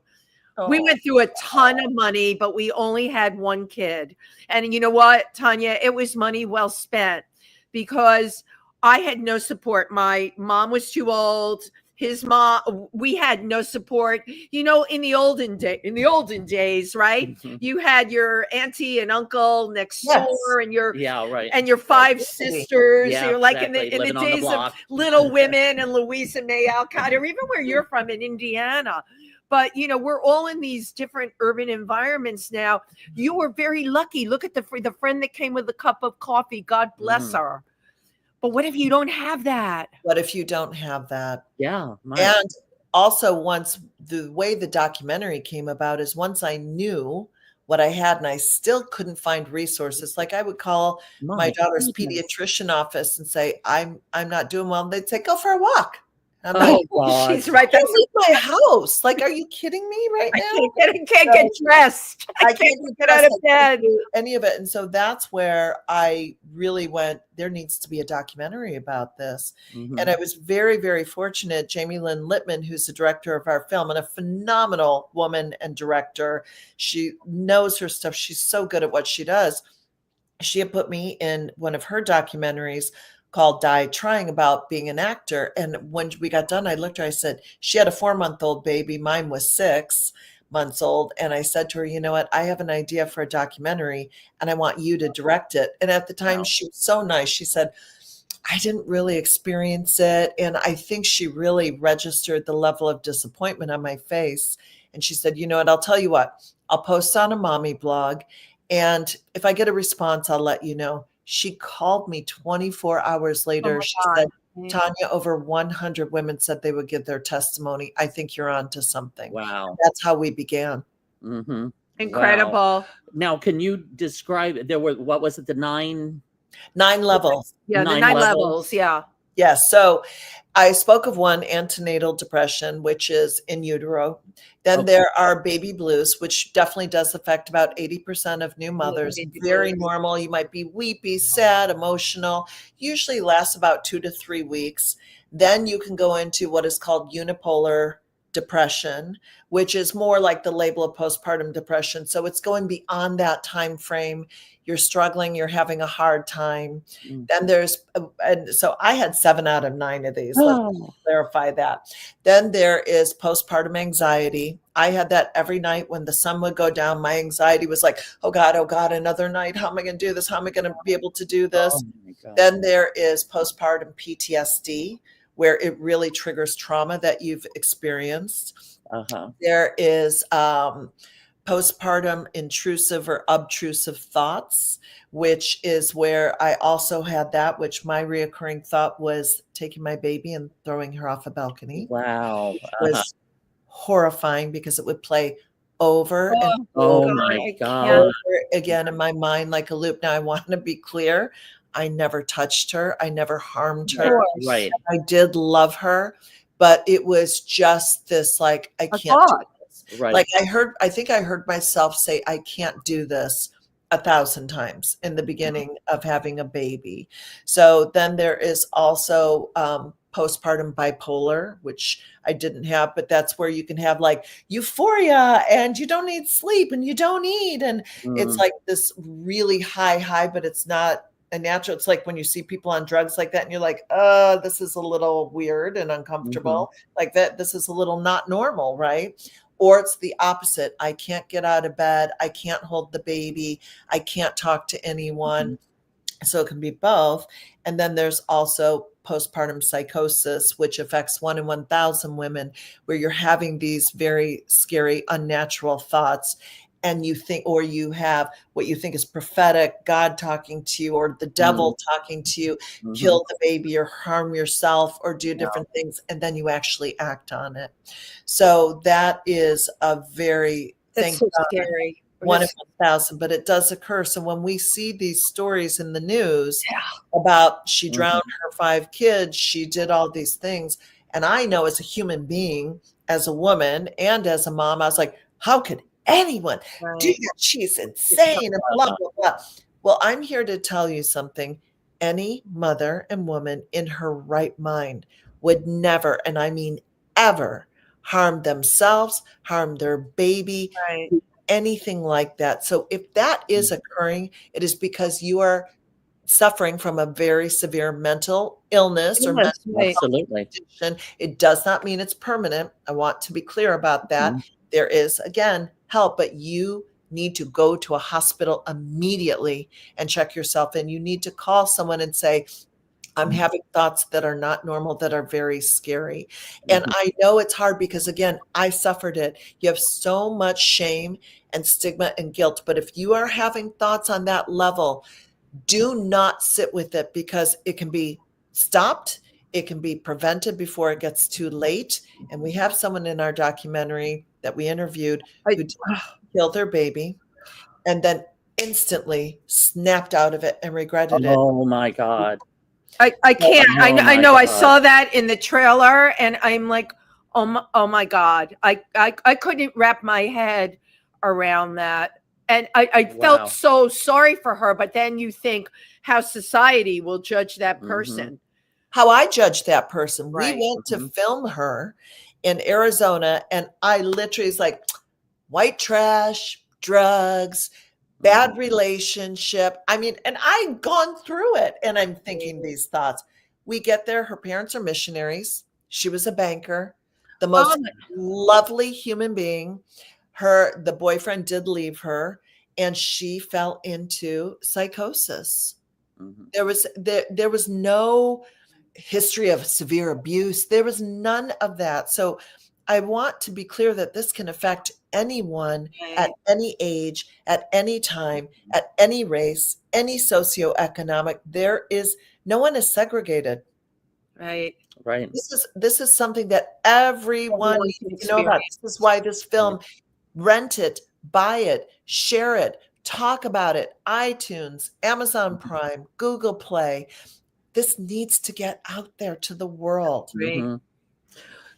We went through a ton of money, but we only had one kid. And you know what, Tanya? It was money well spent because I had no support. My mom was too old. His mom, we had no support. You know, in the olden days, right? You had your auntie and uncle next door, and your and your 5 sisters. Yeah, You're like exactly. in the Living on the days of block. Little Women and Louisa May Alcott, or even where you're from in Indiana. But, you know, we're all in these different urban environments now. You were very lucky. Look at the friend that came with a cup of coffee. God bless her. But what if you don't have that? What if you don't have that? Yeah. And also, once the way the documentary came about is once I knew what I had and I still couldn't find resources. Like I would call my daughter's pediatrician office and say, I'm not doing well. And they'd say, go for a walk. I'm like, God. She's right. That's leave my house. Like, are you kidding me right now? I can't get dressed. I can't get out of bed. Any of it. And so that's where I really went, there needs to be a documentary about this. And I was very, very fortunate. Jamie Lynn Littman, who's the director of our film and a phenomenal woman and director. She knows her stuff. She's so good at what she does. She had put me in one of her documentaries called Die Trying, about being an actor. And when we got done, I looked at her, I said, she had a 4-month-old baby. Mine was 6 months old. And I said to her, you know what? I have an idea for a documentary and I want you to direct it. And at the time, she was so nice. She said, I didn't really experience it. And I think she really registered the level of disappointment on my face. And she said, you know what? I'll tell you what, I'll post on a mommy blog. And if I get a response, I'll let you know. She called me 24 hours later. She said, Tanya, over 100 women said they would give their testimony. I think you're on to something. Wow. That's how we began. Incredible. Wow. Now, can you describe, there were, what was it, the 9 levels? Yeah, the 9 levels. Yeah. Yes. So I spoke of one, antenatal depression, which is in utero. Then there are baby blues, which definitely does affect about 80% of new mothers. Very normal. You might be weepy, sad, emotional, usually lasts about 2 to 3 weeks. Then you can go into what is called unipolar depression, which is more like the label of postpartum depression. So it's going beyond that time frame. You're struggling, you're having a hard time. Then there's, and so I had 7 out of 9 of these. Let's clarify that. Then there is postpartum anxiety. I had that every night when the sun would go down. My anxiety was like, oh God, another night. How am I going to do this? How am I going to be able to do this? Then there is postpartum PTSD, where it really triggers trauma that you've experienced. There is postpartum intrusive or obtrusive thoughts, which is where I also had that, which my reoccurring thought was taking my baby and throwing her off a balcony. Wow. It was horrifying because it would play over and Oh over my God. over again in my mind like a loop. Now I want to be clear. I never touched her. I never harmed her. Right. I did love her, but it was just this, like, I can't do this. Right. Like I think I heard myself say, I can't do this 1,000 times in the beginning of having a baby. So then there is also postpartum bipolar, which I didn't have, but that's where you can have like euphoria and you don't need sleep and you don't eat. And it's like this really high, but it's not a natural. It's like when you see people on drugs like that and you're like, this is a little weird and uncomfortable. Like that, this is a little not normal, right? Or it's the opposite. I can't get out of bed. I can't hold the baby. I can't talk to anyone. So it can be both. And then there's also postpartum psychosis, which affects 1 in 1,000 women, where you're having these very scary, unnatural thoughts. And you think, or you have what you think is prophetic, God talking to you, or the devil talking to you, kill the baby or harm yourself or do different things. And then you actually act on it. So that is a very, That's so scary. 1 in 1,000, but it does occur. So when we see these stories in the news about she drowned her 5 kids, she did all these things. And I know as a human being, as a woman and as a mom, I was like, how could anyone do that? She's insane and blah, blah, blah. Well, I'm here to tell you something. Any mother and woman in her right mind would never, and I mean ever, harm themselves, harm their baby, anything like that. So if that is occurring, it is because you are suffering from a very severe mental illness or mental condition. It does not mean it's permanent. I want to be clear about that. There is, again, help, but you need to go to a hospital immediately and check yourself. And you need to call someone and say, I'm having thoughts that are not normal, that are very scary. And I know it's hard because, again, I suffered it. You have so much shame and stigma and guilt. But if you are having thoughts on that level, do not sit with it, because it can be stopped. It can be prevented before it gets too late. And we have someone in our documentary that we interviewed who killed their baby and then instantly snapped out of it and regretted it. Oh my God. I can't. I know. I saw that in the trailer, and I'm like, oh my God. I couldn't wrap my head around that. And I felt so sorry for her. But then you think how society will judge that person. How I judge that person. We went to film her in Arizona, and I literally was like, white trash, drugs, bad relationship. I mean, and I've gone through it, and I'm thinking these thoughts. We get there. Her parents are missionaries. She was a banker, the most lovely human being. The boyfriend did leave her, and she fell into psychosis. There was no history of severe abuse. There was none of that. So I want to be clear that this can affect anyone at any age, at any time, at any race, any socioeconomic. No one is segregated. Right. This is something that everyone needs to know about. This is why this film, rent it, buy it, share it, talk about it. iTunes, Amazon Prime, Google Play. This needs to get out there to the world.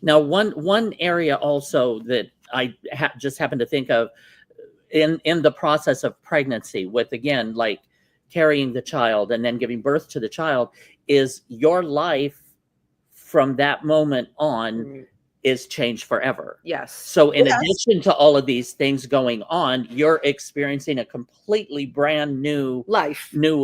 Now, one area also that I just happened to think of in the process of pregnancy, with, again, like carrying the child and then giving birth to the child, is your life from that moment on is changed forever. Yes. So in addition to all of these things going on, you're experiencing a completely brand new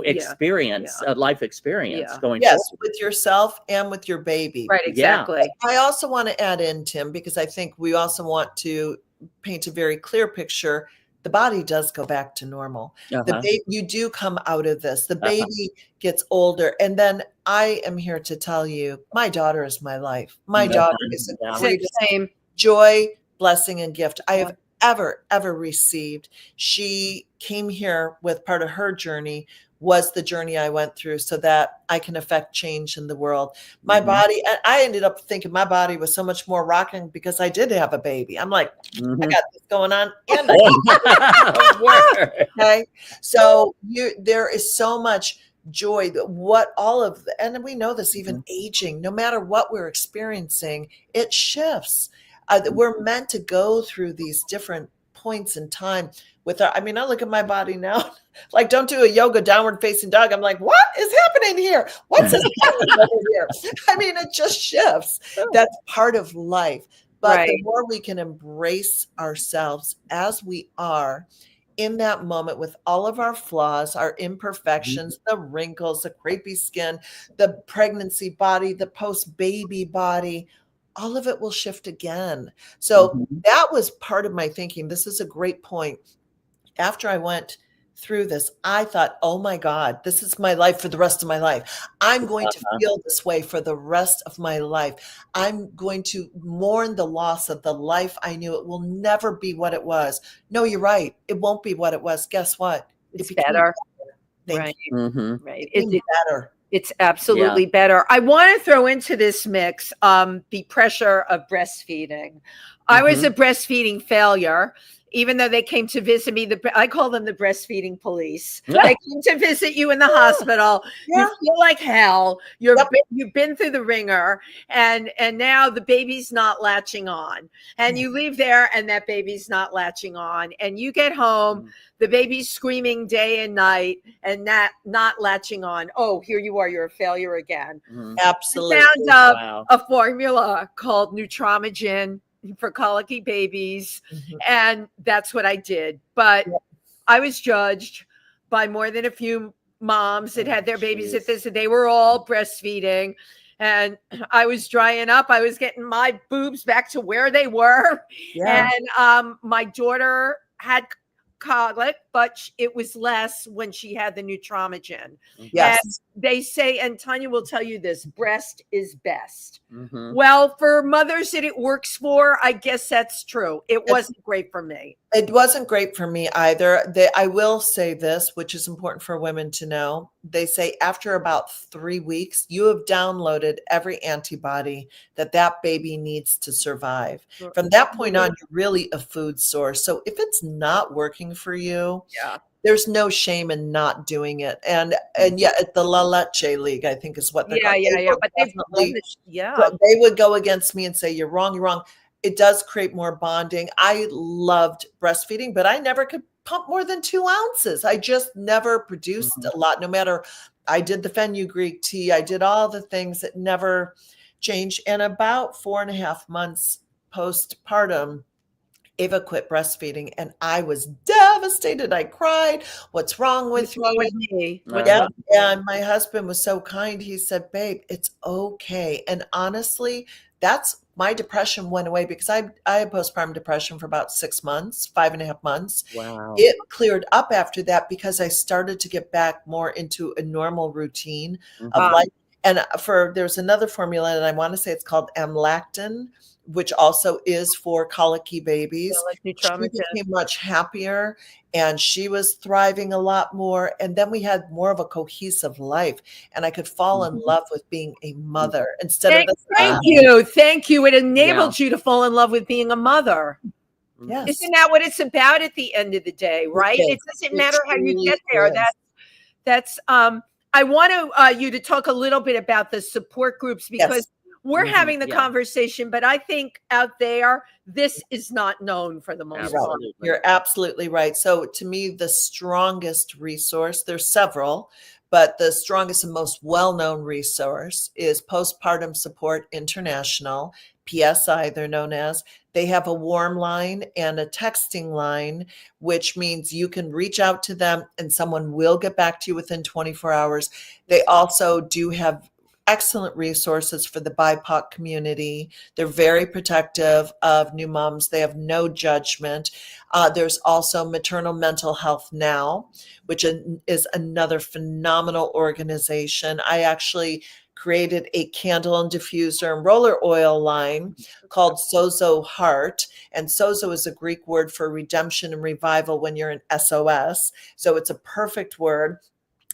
experience, a life experience going forward. With yourself and with your baby. Right, exactly. I also want to add in, Tim, because I think we also want to paint a very clear picture. The body does go back to normal. The baby, you do come out of this. The baby gets older. And then I am here to tell you, my daughter is my life. My daughter is the greatest joy, blessing, and gift I have ever received. She came here with part of her journey was the journey I went through so that I can affect change in the world. My body, I ended up thinking my body was so much more rocking because I did have a baby. I'm like, I got this going on. And okay. So there is so much joy that and we know this, even aging, no matter what we're experiencing, it shifts. We're meant to go through these different points in time I look at my body now, like, don't do a yoga downward facing dog. I'm like, what is happening here? What's this happening over here? I mean, it just shifts. That's part of life. But the more we can embrace ourselves as we are in that moment with all of our flaws, our imperfections, the wrinkles, the crepey skin, the pregnancy body, the post-baby body, all of it will shift again. So that was part of my thinking. This is a great point. After I went through this, I thought, oh my God, this is my life for the rest of my life. I'm going to feel this way for the rest of my life. I'm going to mourn the loss of the life I knew. It will never be what it was. No, you're right. It won't be what it was. Guess what? It's better. Thank you. Right. It's better. It's absolutely better. I want to throw into this mix the pressure of breastfeeding. I was a breastfeeding failure. Even though they came to visit me, I call them the breastfeeding police. They came to visit you in the hospital. You feel like hell. You've been through the ringer, and now the baby's not latching on. And you leave there, and that baby's not latching on. And you get home, the baby's screaming day and night, and not latching on. Oh, here you are. You're a failure again. Absolutely. I found a formula called Nutramigen for colicky babies. And that's what I did. But I was judged by more than a few moms that had their babies at this, and they were all breastfeeding. And I was drying up. I was getting my boobs back to where they were. Yeah. And my daughter had colic, but it was less when she had the Nutramigen. Yes. And they say, and Tanya will tell you this, breast is best. Mhm. Well, for mothers that it works for, I guess that's true. It wasn't great for me. It wasn't great for me either. I will say this, which is important for women to know. They say after about 3 weeks, you have downloaded every antibody that baby needs to survive. From that point on, you're really a food source. So if it's not working for you, there's no shame in not doing it. And yeah, at the La Leche League, I think is what they're called. But they would go against me and say, you're wrong, you're wrong. It does create more bonding. I loved breastfeeding, but I never could pump more than 2 ounces. I just never produced a lot, no matter, I did the fenugreek tea. I did all the things that never changed. And about 4.5 months postpartum, Ava quit breastfeeding and I was devastated. I cried. What's wrong with me? Yeah. And my husband was so kind. He said, babe, it's okay. And honestly, that's my depression went away because I had postpartum depression for about 6 months, 5.5 months. Wow. It cleared up after that because I started to get back more into a normal routine of life. And there's another formula, and I want to say it's called amlactin, which also is for colicky babies. She became much happier and she was thriving a lot more. And then we had more of a cohesive life. And I could fall in love with being a mother instead of Thank you. Thank you. It enabled you to fall in love with being a mother. Yes. Isn't that what it's about at the end of the day, right? It doesn't matter how you get there. That's I want you to talk a little bit about the support groups because we're having the conversation, but I think out there, this is not known for the most part. You're absolutely right. So to me, the strongest resource, there's several, but the strongest and most well-known resource is Postpartum Support International, PSI, they're known as. They have a warm line and a texting line, which means you can reach out to them and someone will get back to you within 24 hours. They also do have excellent resources for the BIPOC community. They're very protective of new moms. They have no judgment. There's also Maternal Mental Health Now, which is another phenomenal organization. I actually created a candle and diffuser and roller oil line called Sozo Heart. And Sozo is a Greek word for redemption and revival when you're in SOS. So it's a perfect word.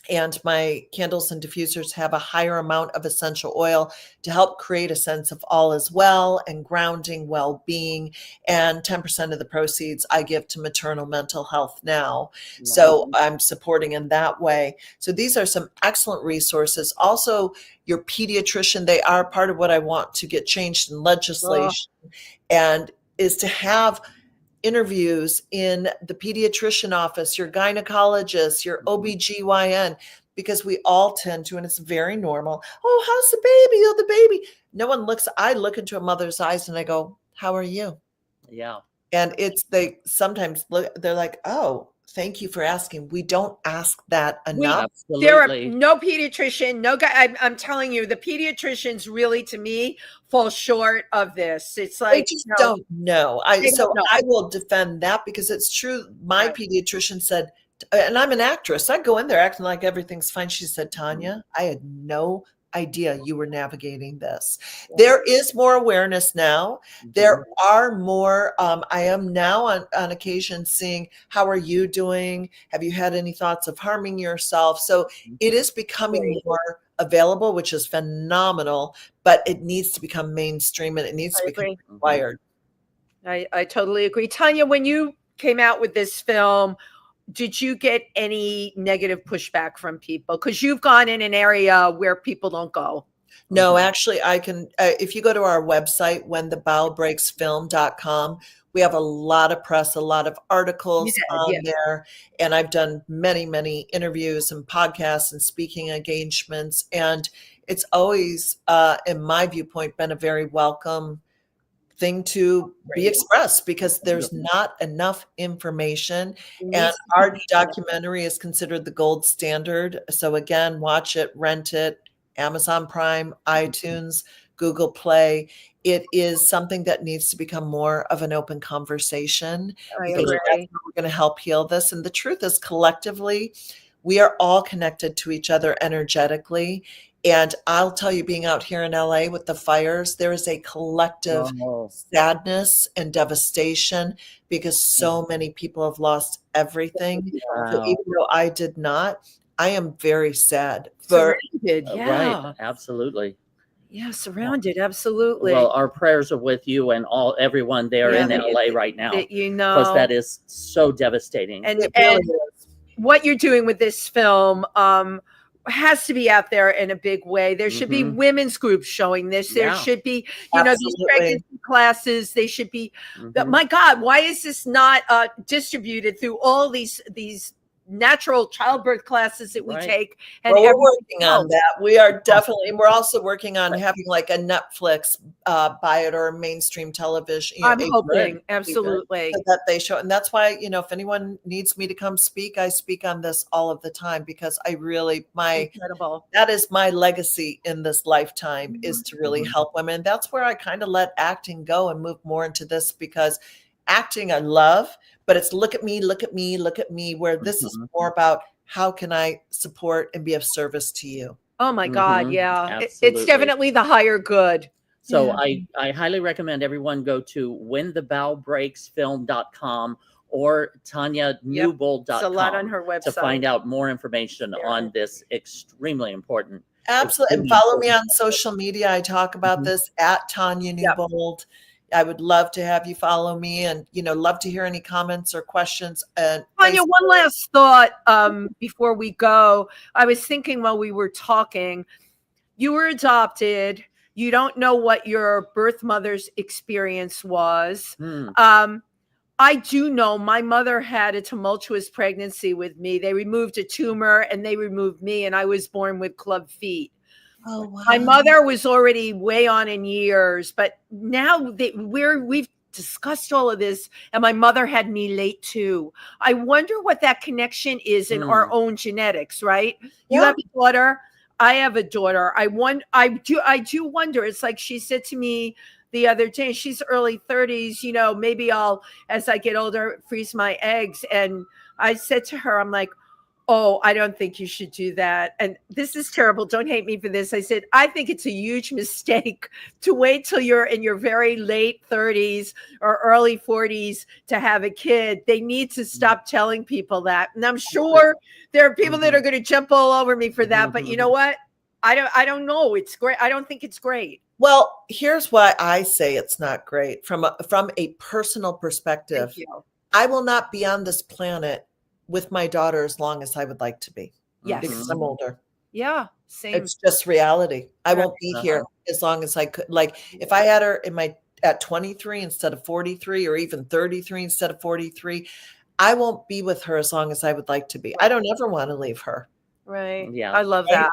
And my candles and diffusers have a higher amount of essential oil to help create a sense of all is well and grounding well-being. And 10% of the proceeds I give to Maternal Mental Health Now. So I'm supporting in that way. So these are some excellent resources. Also, your pediatrician, they are part of what I want to get changed in legislation, and is to have interviews in the pediatrician office, your gynecologist, your OBGYN, because we all tend to, and it's very normal. Oh, how's the baby? Oh, the baby. No one looks, I look into a mother's eyes and I go, how are you? Yeah. And they sometimes look, they're like, oh, thank you for asking. We don't ask that enough. There are no pediatrician, no guy. I'm telling you, the pediatricians really, to me, fall short of this. It's like they just don't know. I will defend that because it's true. My pediatrician said, and I'm an actress, I go in there acting like everything's fine. She said, Tanya, I had no idea you were navigating this. There is more awareness now. There are more. I am now on occasion seeing, how are you doing? Have you had any thoughts of harming yourself? So it is becoming more available, which is phenomenal, but it needs to become mainstream and it needs to become required. I totally agree. Tanya, when you came out with this film, did you get any negative pushback from people? Because you've gone in an area where people don't go. No, actually, I can, if you go to our website, whenthebowelbreaksfilm.com, we have a lot of press, a lot of articles on there. And I've done many, many interviews and podcasts and speaking engagements. And it's always, in my viewpoint, been a very welcome thing to be expressed because there's not enough information, and our documentary is considered the gold standard. So again, watch it, rent it, Amazon Prime, iTunes, Google Play. It is something that needs to become more of an open conversation because that's how we're going to help heal this. And the truth is, collectively, we are all connected to each other energetically. And I'll tell you, being out here in LA with the fires, there is a collective sadness and devastation because so many people have lost everything. So even though I did not, I am very sad. Surrounded, Right, absolutely. Yeah, surrounded, absolutely. Well, our prayers are with you and everyone there in LA right now. That because that is so devastating. And what you're doing with this film has to be out there in a big way. There should be women's groups showing this. There should be, these pregnancy classes. They should be. My God, why is this not distributed through all these natural childbirth classes that we take? And we're working on that. We are definitely. We're also working on having like a Netflix buy it or a mainstream television. I'm hoping absolutely so that they show, and that's why if anyone needs me to come speak, I speak on this all of the time because I really that is my legacy in this lifetime is to really help women. That's where I kind of let acting go and move more into this because acting I love. But it's look at me, where this is more about how can I support and be of service to you. Oh my God, yeah. It's definitely the higher good. So I highly recommend everyone go to whenthebellbreaksfilm.com or TanyaNewbould.com It's a lot on her website to find out more information on this extremely important. Absolutely. And follow me on social media. I talk about this at Tanya Newbould. I would love to have you follow me and, love to hear any comments or questions. And Tanya, one last thought before we go. I was thinking while we were talking, you were adopted. You don't know what your birth mother's experience was. I do know my mother had a tumultuous pregnancy with me. They removed a tumor and they removed me, and I was born with club feet. Oh, wow. My mother was already way on in years, but now we've discussed all of this, and my mother had me late too. I wonder what that connection is in our own genetics, right? You have a daughter. I have a daughter. I do wonder. It's like she said to me the other day, she's early 30s, maybe I'll, as I get older, freeze my eggs. And I said to her, I'm like, oh, I don't think you should do that. And this is terrible. Don't hate me for this. I said, I think it's a huge mistake to wait till you're in your very late 30s or early 40s to have a kid. They need to stop telling people that. And I'm sure there are people that are going to jump all over me for that. But you know what? I don't know. It's great. I don't think it's great. Well, here's why I say it's not great from a personal perspective. Thank you. I will not be on this planet with my daughter as long as I would like to be. Yes. Because I'm older. Yeah. Same. It's just reality. I won't be here as long as I could. Like if I had her at 23 instead of 43 or even 33 instead of 43, I won't be with her as long as I would like to be. I don't ever want to leave her. Right. Yeah. I love that.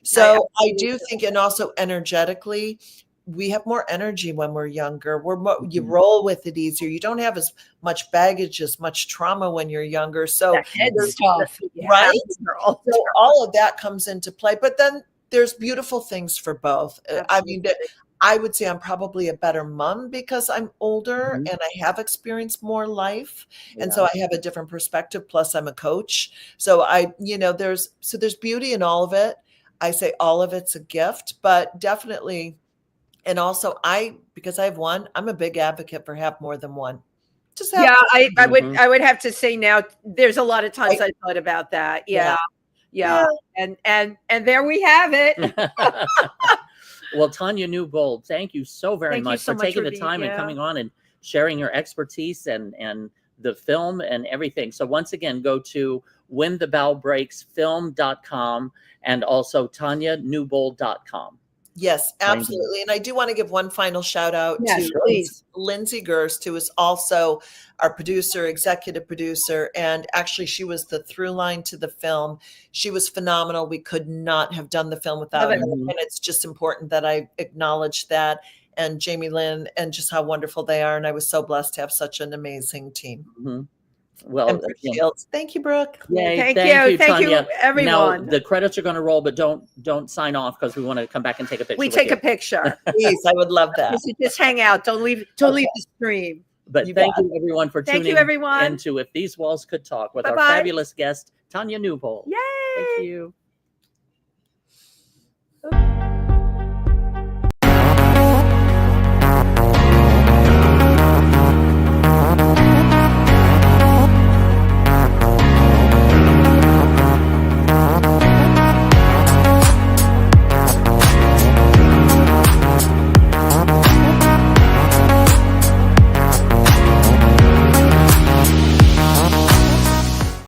So I do think, and also energetically, we have more energy when we're younger. You roll with it easier. You don't have as much baggage, as much trauma when you're younger. So head's tough, right? So all of that comes into play. But then there's beautiful things for both. I mean, I would say I'm probably a better mom because I'm older and I have experienced more life. And so I have a different perspective. Plus I'm a coach. So there's beauty in all of it. I say all of it's a gift, but definitely. And also because I have one, I'm a big advocate for have more than one. I would have to say now there's a lot of times I thought about that. Yeah. And there we have it. Well, Tanya Newbould, thank you so very much for taking the time and coming on and sharing your expertise and the film and everything. So once again, go to whenthebellbreaksfilm.com and also TanyaNewbould.com. Yes, absolutely. And I do want to give one final shout out to Lindsay Gerst, who is also our producer, executive producer. And actually, she was the through line to the film. She was phenomenal. We could not have done the film without her. And it's just important that I acknowledge that. and Jamie Lynn, and just how wonderful they are. And I was so blessed to have such an amazing team. Well, and Brooke Shields. Thank you, Brooke. Yay, Thank you, Tanya. everyone. Now the credits are going to roll, but don't sign off because we want to come back and take a picture. We with take you. a picture. Please, I would love that. Just hang out. Don't leave the stream. But thank you everyone for tuning into If These Walls Could Talk with our fabulous guest, Tanya Newbould. Yay! Thank you.